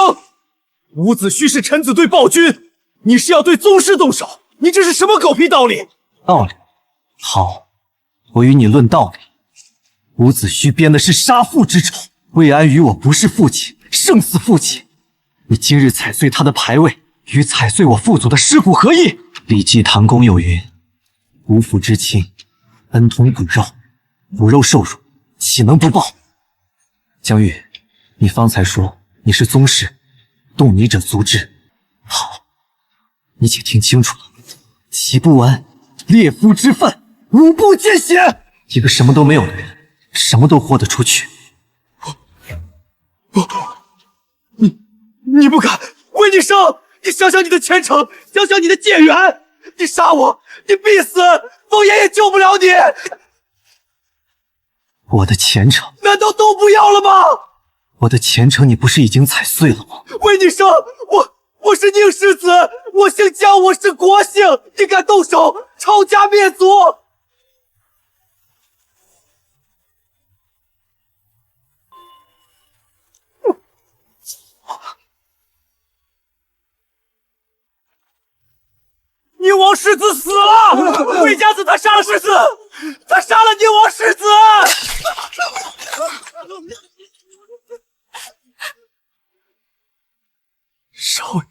伍子胥是臣子对暴君，你是要对宗室动手？你这是什么狗屁道理？道理？好，我与你论道理。伍子胥编的是杀父之仇，魏安与我不是父亲，胜似父亲。你今日踩碎他的牌位，与踩碎我父祖的尸骨何异？《礼记·唐公》有云：“无父之亲，恩同骨肉，骨肉受辱，岂能不报？”江玉，你方才说你是宗室，动你者族之。好，你且听清楚了，其不闻列夫之愤，无不见血。一个什么都没有的人，什么都豁得出去。你不敢！魏逆生，你想想你的前程，想想你的剑缘。你杀我，你必死，风爷也救不了你。我的前程难道都不要了吗？我的前程你不是已经踩碎了吗？魏逆生，我是宁世子，我姓江，我是国姓，你敢动手，抄家灭族！宁王世子死了！魏家子他杀了世子，他杀了宁王世子！少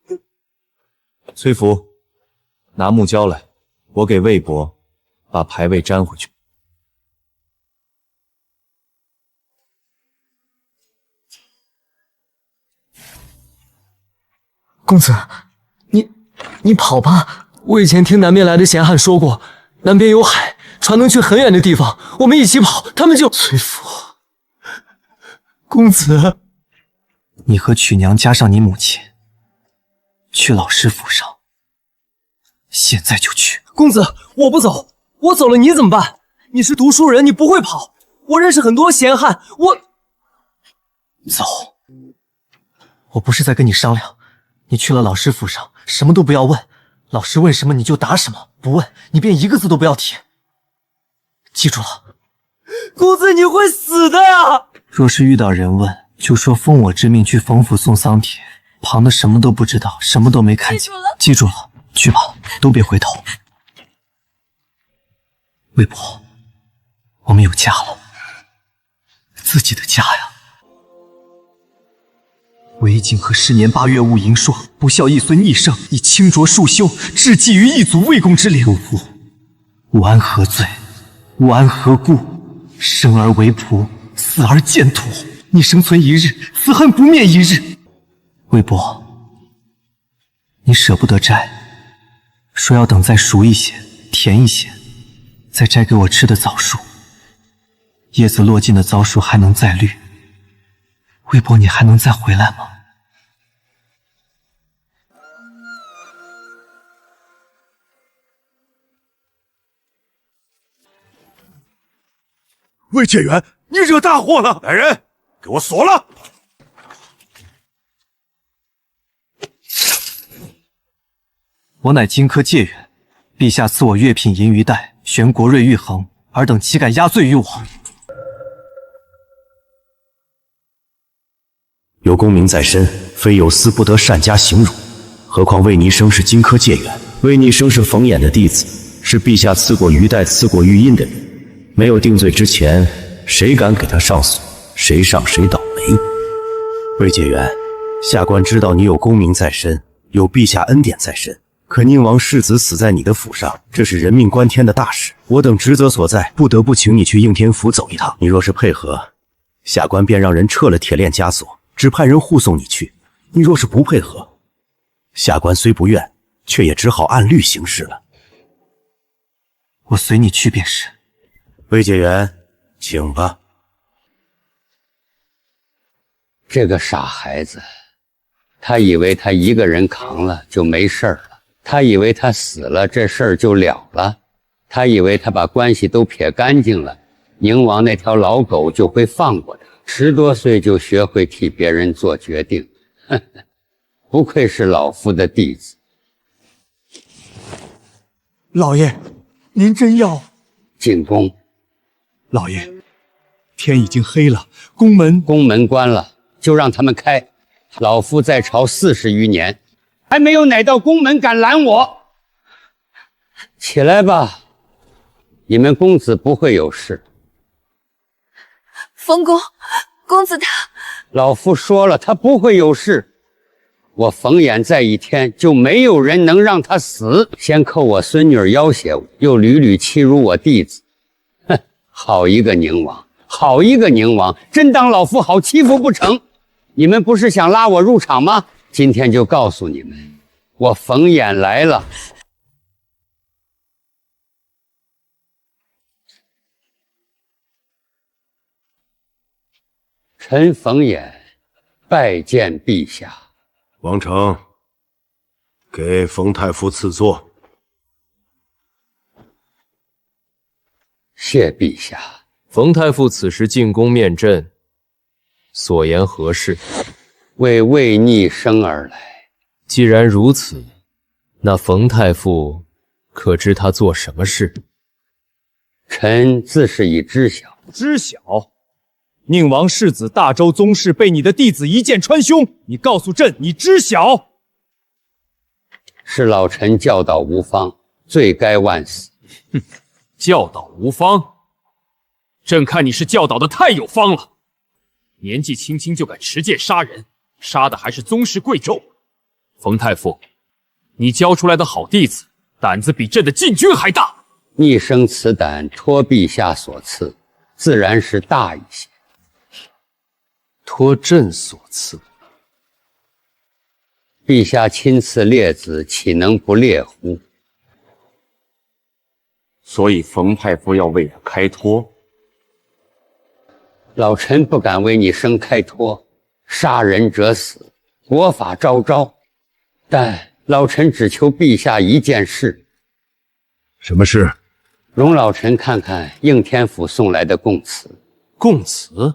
爷，崔福，拿木胶来，我给魏博把牌位粘回去。公子，你跑吧！我以前听南边来的闲汉说过，南边有海，船能去很远的地方，我们一起跑，他们就……崔福，公子，你和曲娘加上你母亲，去老师府上，现在就去。公子，我不走，我走了你怎么办？你是读书人，你不会跑。我认识很多闲汉，走。我不是在跟你商量，你去了老师府上，什么都不要问，老师问什么你就答什么，不问你便一个字都不要提。记住了。公子，你会死的呀！若是遇到人问，就说奉我之命去冯府送丧帖，旁的什么都不知道，什么都没看见。记住了，去吧，都别回头。魏博，我们有家了，自己的家呀。韦景和10年8月戊寅朔，不孝一孙逆圣，以清浊恕修，致祭于一祖魏公之灵。父，吾安何罪？吾安何故？生而为仆，死而见土。你生存一日，此恨不灭一日。魏博，你舍不得摘，说要等再熟一些、甜一些，再摘给我吃的枣树。叶子落尽的枣树还能再绿。魏博，你还能再回来吗？魏解元，你惹大祸了！来人，给我锁了！我乃荆轲介远，陛下赐我月品银鱼带，悬国瑞玉衡，尔等岂敢压罪于我？有功名在身，非有司不得擅加刑辱。何况魏尼生是荆轲介远，魏尼生是冯衍的弟子，是陛下赐过鱼带、赐过玉印的人。没有定罪之前，谁敢给他上诉？谁上谁倒霉。魏解元，下官知道你有功名在身，有陛下恩典在身，可宁王世子死在你的府上，这是人命关天的大事。我等职责所在，不得不请你去应天府走一趟。你若是配合，下官便让人撤了铁链枷锁，只派人护送你去。你若是不配合，下官虽不愿，却也只好按律行事了。我随你去便是。魏解元，请吧。这个傻孩子，他以为他一个人扛了就没事儿了，他以为他死了这事儿就了了，他以为他把关系都撇干净了，宁王那条老狗就会放过他。10多岁就学会替别人做决定，呵呵，不愧是老夫的弟子。老爷，您真要进宫？老爷，天已经黑了，宫门关了，就让他们开。老夫在朝40余年，还没有哪道宫门敢拦我。起来吧，你们公子不会有事。冯公子他……老夫说了，他不会有事。我冯衍在一天，就没有人能让他死。先扣我孙女要挟我，又屡屡欺辱我弟子。哼，好一个宁王，好一个宁王，真当老夫好欺负不成？你们不是想拉我入场吗？今天就告诉你们，我冯衍来了。臣冯衍拜见陛下。王成，给冯太傅赐座。谢陛下。冯太傅此时进宫面朕，所言何事？为魏逆生而来。既然如此，那冯太傅可知他做什么事？臣自是已知晓。知晓？宁王世子大周宗室被你的弟子一箭穿胸，你告诉朕，你知晓？是老臣教导无方，罪该万死。哼，教导无方？朕看你是教导的太有方了。年纪轻轻就敢持剑杀人，杀的还是宗室贵胄。冯太傅，你教出来的好弟子，胆子比朕的禁军还大。逆生此胆，托陛下所赐，自然是大一些。托朕所赐。陛下亲赐列子，岂能不列乎？所以冯太傅要为他开脱。老臣不敢为你生开脱，杀人者死，国法昭昭。但老臣只求陛下一件事。什么事？容老臣看看应天府送来的供词。供词？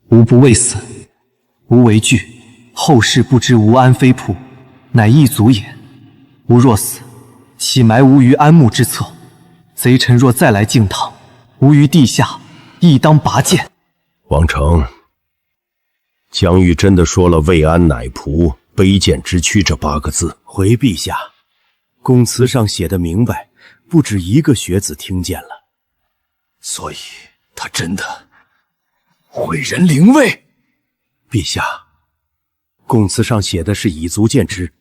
吾不畏死，吾为惧后世不知吾安非仆，乃一族也。吾若死，岂埋吾于安墓之侧？贼臣若再来敬堂，吾于地下亦当拔剑。王成，江玉真的说了“魏安乃仆，卑贱之躯”这8个字。回陛下，供词上写的明白，不止一个学子听见了。所以他真的毁人灵位。陛下，供词上写的是以足见之，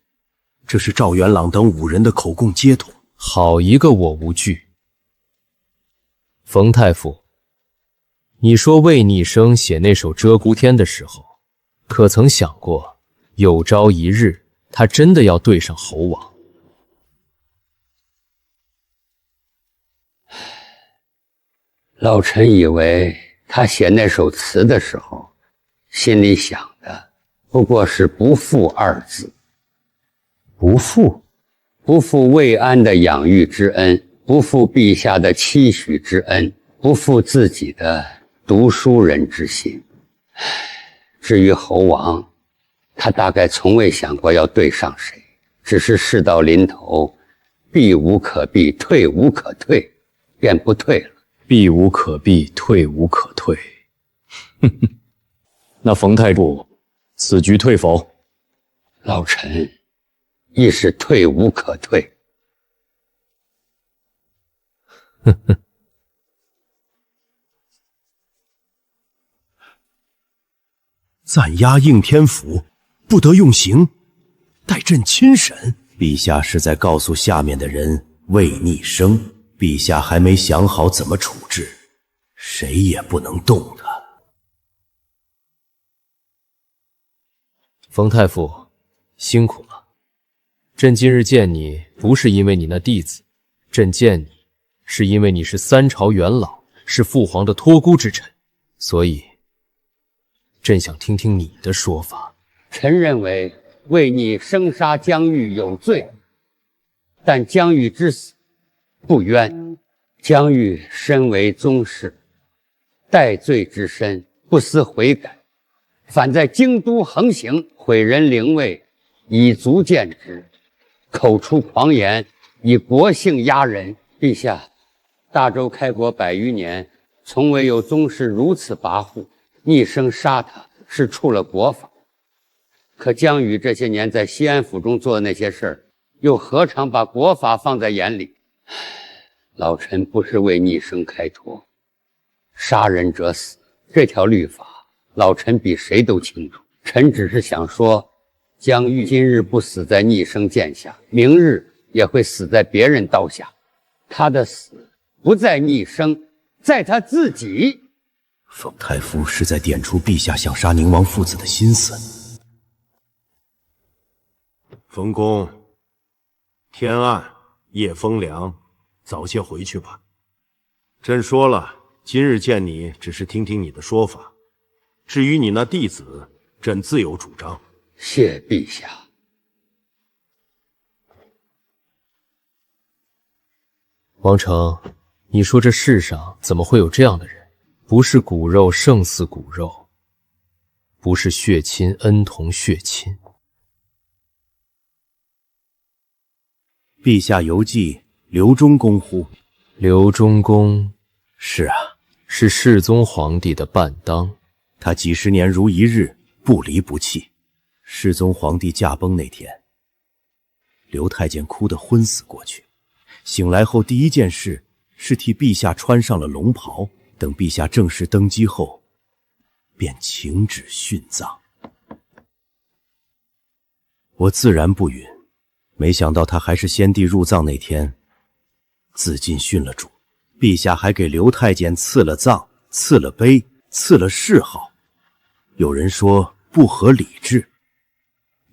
这是赵元朗等5人的口供接统。好一个我无惧！冯太傅，你说魏逆生写那首《鹧鸪天》的时候，可曾想过，有朝一日他真的要对上猴王？老臣以为他写那首词的时候，心里想的不过是不负2字。不负？不负魏安的养育之恩，不负陛下的期许之恩，不负自己的读书人之心。至于猴王，他大概从未想过要对上谁，只是事到临头，避无可避，退无可退，便不退了。避无可避，退无可退。哼哼，那冯太傅，此局退否？老臣亦是退无可退。哼哼。暂押应天府，不得用刑，待朕亲审。陛下是在告诉下面的人魏逆生，陛下还没想好怎么处置，谁也不能动他。冯太傅，辛苦了。朕今日见你，不是因为你那弟子，朕见你，是因为你是三朝元老，是父皇的托孤之臣，所以朕想听听你的说法。臣认为魏逆生杀疆域有罪，但疆域之死不冤。疆域身为宗室，戴罪之身，不思悔改，反在京都横行，毁人灵位，以足见之。口出狂言，以国姓压人。陛下，大周开国100余年，从未有宗室如此跋扈，逆生杀他是触了国法。可江宇这些年在西安府中做的那些事儿，又何尝把国法放在眼里？老臣不是为逆生开脱，杀人者死，这条律法老臣比谁都清楚。臣只是想说，江玉今日不死在逆生剑下，明日也会死在别人刀下。他的死不在逆生，在他自己。冯太傅是在点出陛下想杀宁王父子的心思。冯公，天暗夜风凉，早些回去吧。朕说了，今日见你只是听听你的说法，至于你那弟子，朕自有主张。谢陛下。王成，你说这世上怎么会有这样的人？不是骨肉胜似骨肉，不是血亲恩同血亲。陛下犹记刘忠公乎？刘忠公，是啊，是世宗皇帝的伴当，他几十年如一日，不离不弃。世宗皇帝驾崩那天，刘太监哭得昏死过去，醒来后第一件事是替陛下穿上了龙袍。等陛下正式登基后，便请旨殉葬。我自然不允，没想到他还是先帝入葬那天自尽殉了主。陛下还给刘太监赐了葬，赐了碑，赐了谥号。有人说不合礼制，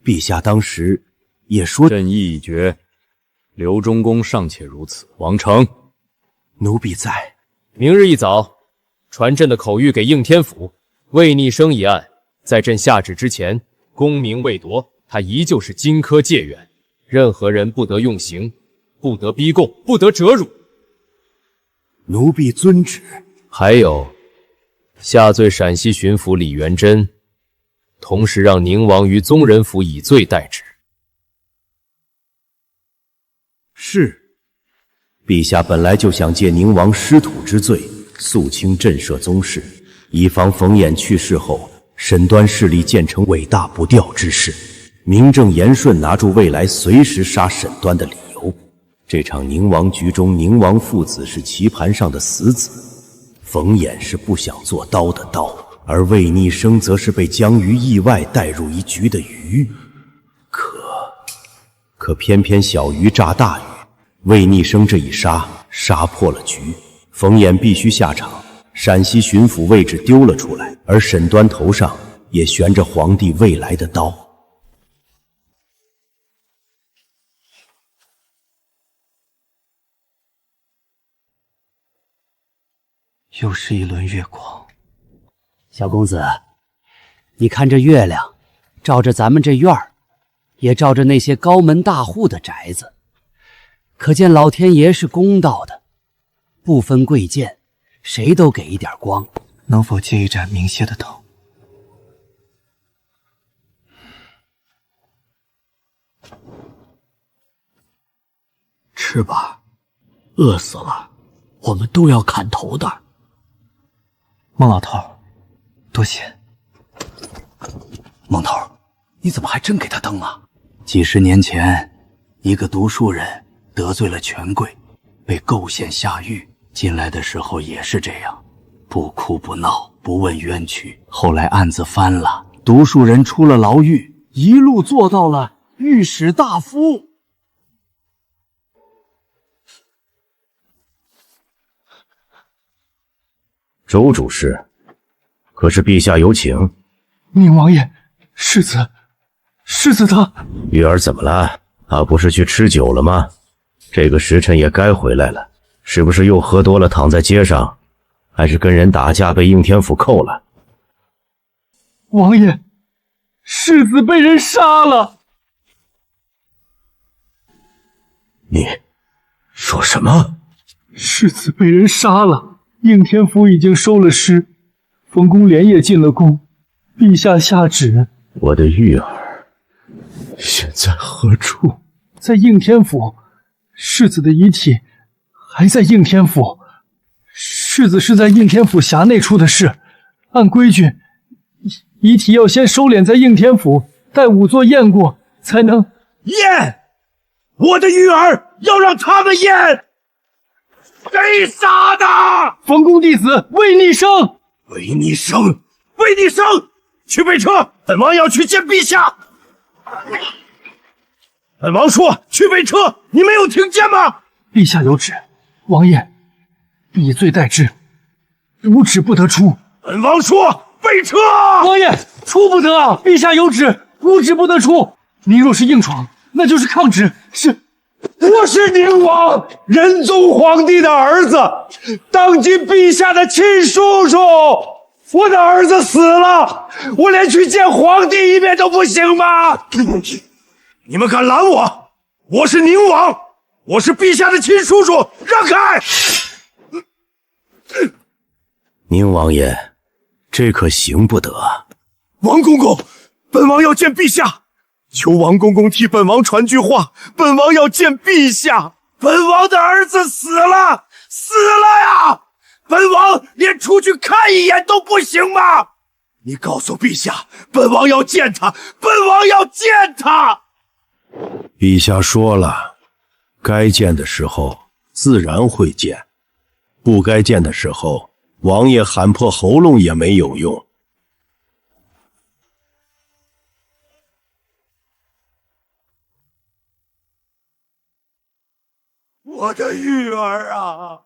陛下当时也说朕意已决，刘忠公尚且如此。王成，奴婢在。明日一早，传朕的口谕给应天府，魏逆生一案，在朕下旨之前，功名未夺，他依旧是荆轲解元，任何人不得用刑，不得逼供，不得折辱。奴婢遵旨。还有，下罪陕西巡抚李元贞，同时让宁王于宗人府以罪代之。是。陛下本来就想借宁王失土之罪，肃清震慑宗室，以防冯衍去世后，沈端势力建成尾大不掉之势，名正言顺拿住未来随时杀沈端的理由。这场宁王局中，宁王父子是棋盘上的死子，冯衍是不想做刀的刀，而魏逆生则是被江鱼意外带入一局的鱼。可偏偏小鱼炸大鱼，魏逆生这一杀破了局，冯衍必须下场。陕西巡抚位置丢了出来，而沈端头上也悬着皇帝未来的刀。又是一轮月光。小公子，你看这月亮，照着咱们这院儿，也照着那些高门大户的宅子，可见老天爷是公道的，不分贵贱，谁都给一点光。能否借一盏明些的灯？吃吧，饿死了，我们都要砍头的。孟老头，多谢。孟头，你怎么还真给他蹬啊？几十年前，一个读书人得罪了权贵，被构陷下狱。进来的时候也是这样，不哭不闹，不问冤屈。后来案子翻了，读书人出了牢狱，一路做到了御史大夫。周主事，可是陛下有请。宁王爷，世子他玉儿怎么了？他不是去吃酒了吗？这个时辰也该回来了，是不是又喝多了躺在街上，还是跟人打架被应天府扣了？王爷，世子被人杀了。你说什么？世子被人杀了。应天府已经收了尸，冯公连夜进了宫，陛下下旨。我的玉儿现在何处？在应天府，世子的遗体还在应天府。世子是在应天府辖内出的事，按规矩，遗体要先收敛在应天府，待仵作验过才能验。我的玉儿要让他们验。谁杀的？冯公弟子魏逆生。魏逆生，魏逆生，去备车，本王要去见陛下。本王说去备车，你没有听见吗？陛下有旨，王爷以罪代之，无旨不得出。本王说备车。王爷出不得，陛下有旨，无旨不得出。您若是硬闯，那就是抗旨。是。我是宁王仁宗皇帝的儿子，当今陛下的亲叔叔。我的儿子死了，我连去见皇帝一面都不行吗？你们敢拦我？我是宁王，我是陛下的亲叔叔，让开！宁王爷，这可行不得。王公公，本王要见陛下。求王公公替本王传句话，本王要见陛下。本王的儿子死了，死了呀！本王连出去看一眼都不行吗？你告诉陛下，本王要见他，本王要见他。陛下说了，该见的时候自然会见，不该见的时候，王爷喊破喉咙也没有用。我的玉儿啊，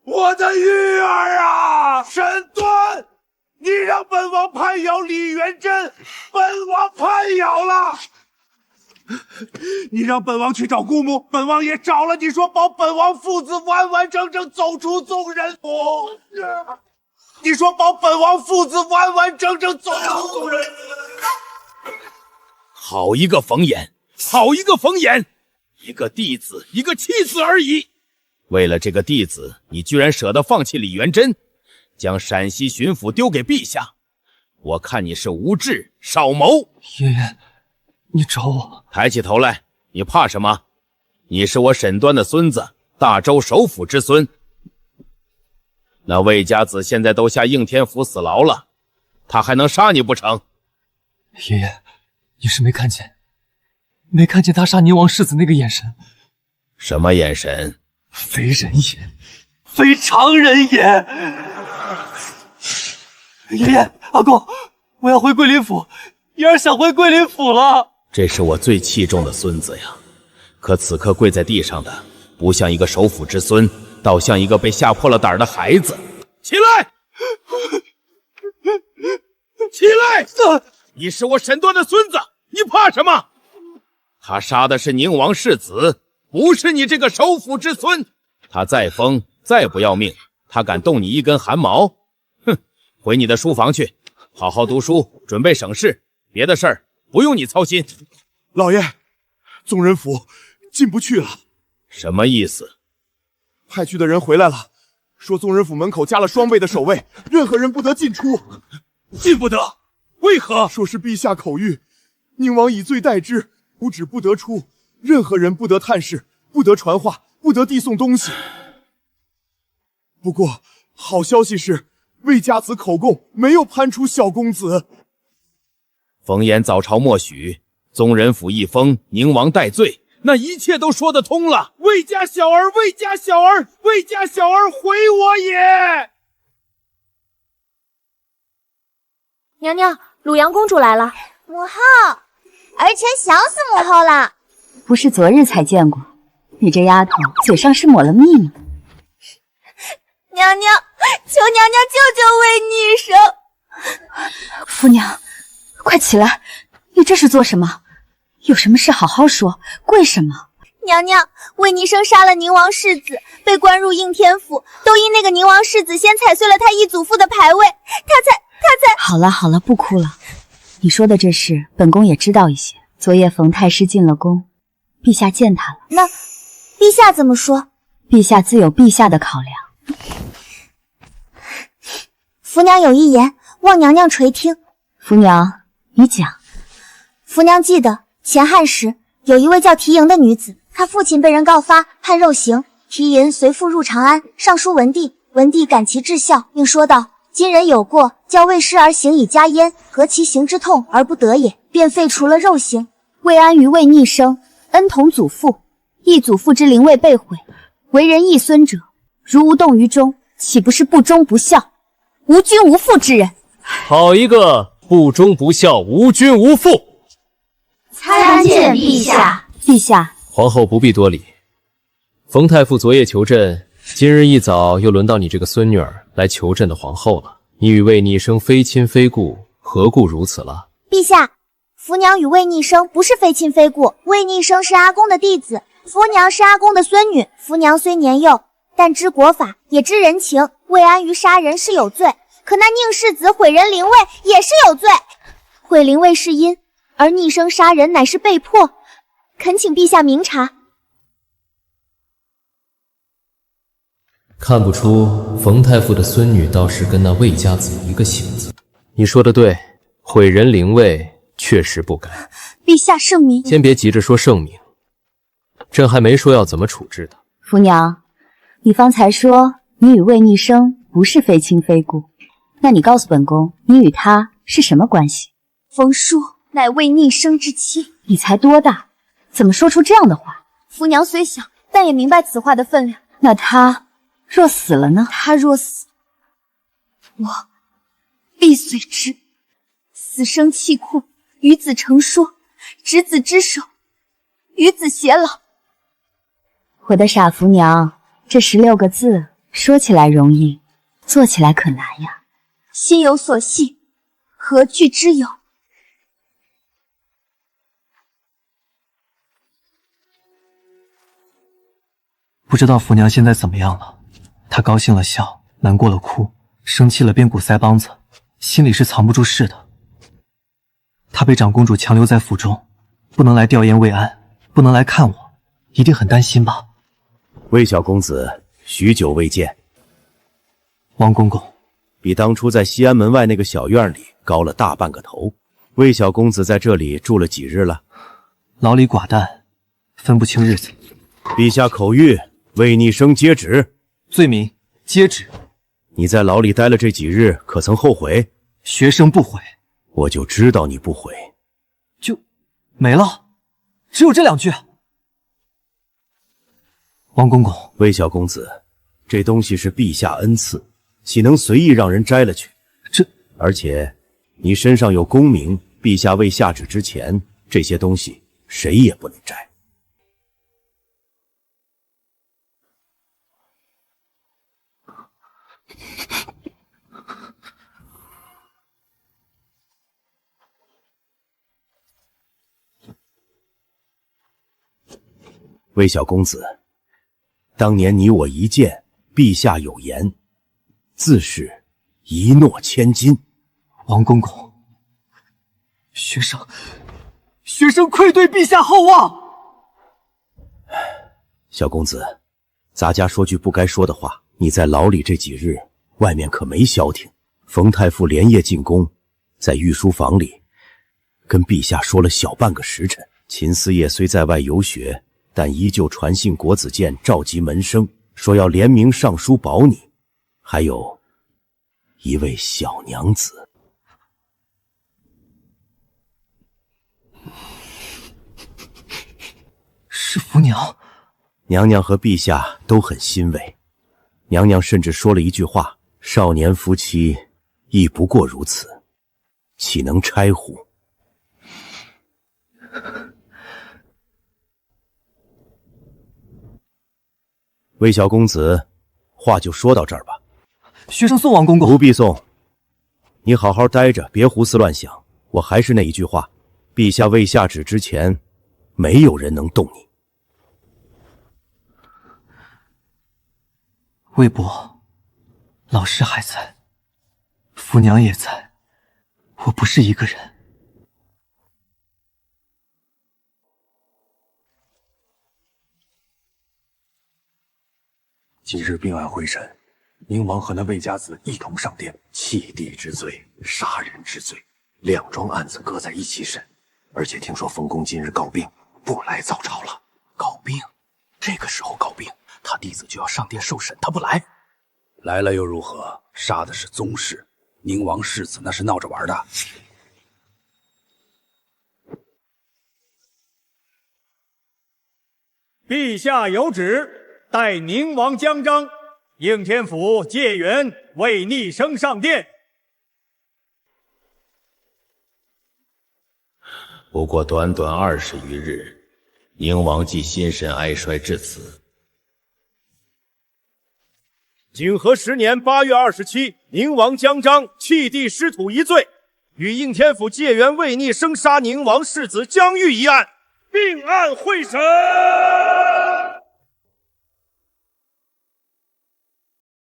我的玉儿啊！沈端，你让本王攀咬李元珍，本王攀咬了。你让本王去找姑母，本王也找了。你说保本王父子完完整整走出宗人府。你说保本王父子完完整整走出宗人府。好一个冯衍，好一个冯衍！一个弟子，一个弃子而已。为了这个弟子，你居然舍得放弃李元珍，将陕西巡抚丢给陛下。我看你是无智少谋。爷爷，你找我？抬起头来，你怕什么？你是我沈端的孙子，大周首辅之孙。那魏家子现在都下应天府死牢了，他还能杀你不成？爷爷，你是没看见他杀宁王世子那个眼神？什么眼神？非人眼，非常人眼。爷爷，阿公，我要回桂林府，爷儿想回桂林府了。这是我最器重的孙子呀，可此刻跪在地上的，不像一个首辅之孙，倒像一个被吓破了胆的孩子。起来！起来！你是我沈端的孙子，你怕什么？他杀的是宁王世子，不是你这个首辅之孙。他再疯，再不要命，他敢动你一根汗毛？哼！回你的书房去，好好读书，准备省事，别的事儿不用你操心。老爷，宗人府进不去了。什么意思？派去的人回来了，说宗人府门口加了双倍的守卫，任何人不得进出。进不得？为何？说是陛下口谕，宁王以罪代之，无旨不得出，任何人不得探视，不得传话，不得递送东西。不过好消息是，魏家子口供没有攀出小公子。冯衍早朝默许，宗人府一封，宁王戴罪，那一切都说得通了。魏家小儿，魏家小儿，魏家小儿回我也！娘娘，鲁阳公主来了。母后，儿臣想死母后了。不是昨日才见过，你这丫头嘴上是抹了蜜吗？娘娘，求娘娘救救魏逆生！夫娘，快起来！你这是做什么？有什么事好好说，跪什么？娘娘，魏逆生杀了宁王世子，被关入应天府，都因那个宁王世子先踩碎了他义祖父的牌位，他才……好了好了，不哭了。你说的这事，本宫也知道一些。昨夜冯太师进了宫，陛下见他了。那陛下怎么说？陛下自有陛下的考量。福娘有一言，望娘娘垂听。福娘，你讲。福娘记得前汉时有一位叫缇萦的女子，她父亲被人告发判肉刑，缇萦随父入长安，上书文帝，文帝感其至孝，并说道：今人有过，教魏师而行以加焉，何其刑之痛而不得也？便废除了肉刑。魏安于魏逆生，恩同祖父，义祖父之灵位被毁，为人义孙者，如无动于衷，岂不是不忠不孝、无君无父之人？好一个不忠不孝、无君无父！参见陛下。陛下，皇后不必多礼。冯太傅昨夜求朕，今日一早又轮到你这个孙女儿来求朕的皇后了。你与魏逆生非亲非故，何故如此了？陛下，福娘与魏逆生不是非亲非故，魏逆生是阿公的弟子，福娘是阿公的孙女。福娘虽年幼，但知国法，也知人情。魏安于杀人是有罪，可那宁世子毁人灵位也是有罪。毁灵位是因，而逆生杀人乃是被迫，恳请陛下明察。看不出冯太傅的孙女倒是跟那魏家子一个性子。你说的对，毁人灵位确实不该。陛下圣明。先别急着说圣明，朕还没说要怎么处置的。福娘，你方才说你与魏逆生不是非亲非故，那你告诉本宫，你与他是什么关系？冯叔乃魏逆生之妻。你才多大，怎么说出这样的话？福娘虽小，但也明白此话的分量。那他若死了呢？他若死，我必随之。死生契阔，与子成说，执子之手，与子偕老。我的傻福娘，这16个字说起来容易，做起来可难呀。心有所系，何惧之有？不知道福娘现在怎么样了？她高兴了笑，难过了哭，生气了便鼓腮帮子，心里是藏不住事的。她被长公主强留在府中，不能来吊唁慰安，不能来看我，一定很担心吧？魏小公子许久未见。王公公，比当初在西安门外那个小院里高了大半个头。魏小公子在这里住了几日了？老里寡淡，分不清日子。陛下口谕，魏逆生接旨。罪名接旨。你在牢里待了这几日，可曾后悔？学生不悔。我就知道你不悔。就没了？只有这2句？王公公，魏小公子，这东西是陛下恩赐，岂能随意让人摘了去？而且你身上有功名，陛下未下旨之前，这些东西谁也不能摘。魏小公子，当年你我一见，陛下有言，自是一诺千金。王公公，学生愧对陛下厚望。小公子，咱家说句不该说的话，你在牢里这几日，外面可没消停。冯太傅连夜进宫，在御书房里跟陛下说了小半个时辰。秦四爷虽在外游学，但依旧传信国子监召集门生，说要联名上书保你，还有一位小娘子。是福娘。娘娘和陛下都很欣慰，娘娘甚至说了一句话：少年夫妻亦不过如此，岂能拆乎？魏小公子，话就说到这儿吧。学生送王公公。不必送，你好好待着，别胡思乱想。我还是那一句话，陛下未下旨之前，没有人能动你。魏伯，老师还在，福娘也在，我不是一个人。今日并案会审，宁王和那魏家子一同上殿，弃地之罪、杀人之罪，两桩案子搁在一起审。而且听说冯公今日告病，不来早朝了。告病？这个时候告病，他弟子就要上殿受审，他不来，来了又如何？杀的是宗室，宁王世子那是闹着玩的。陛下有旨，待宁王将章，应天府解元为逆生上殿。不过短短20余日，宁王即心神哀衰至此。景和10年8月27，宁王将章弃地失土一罪，与应天府解元为逆生杀宁王世子江玉一案并案会审。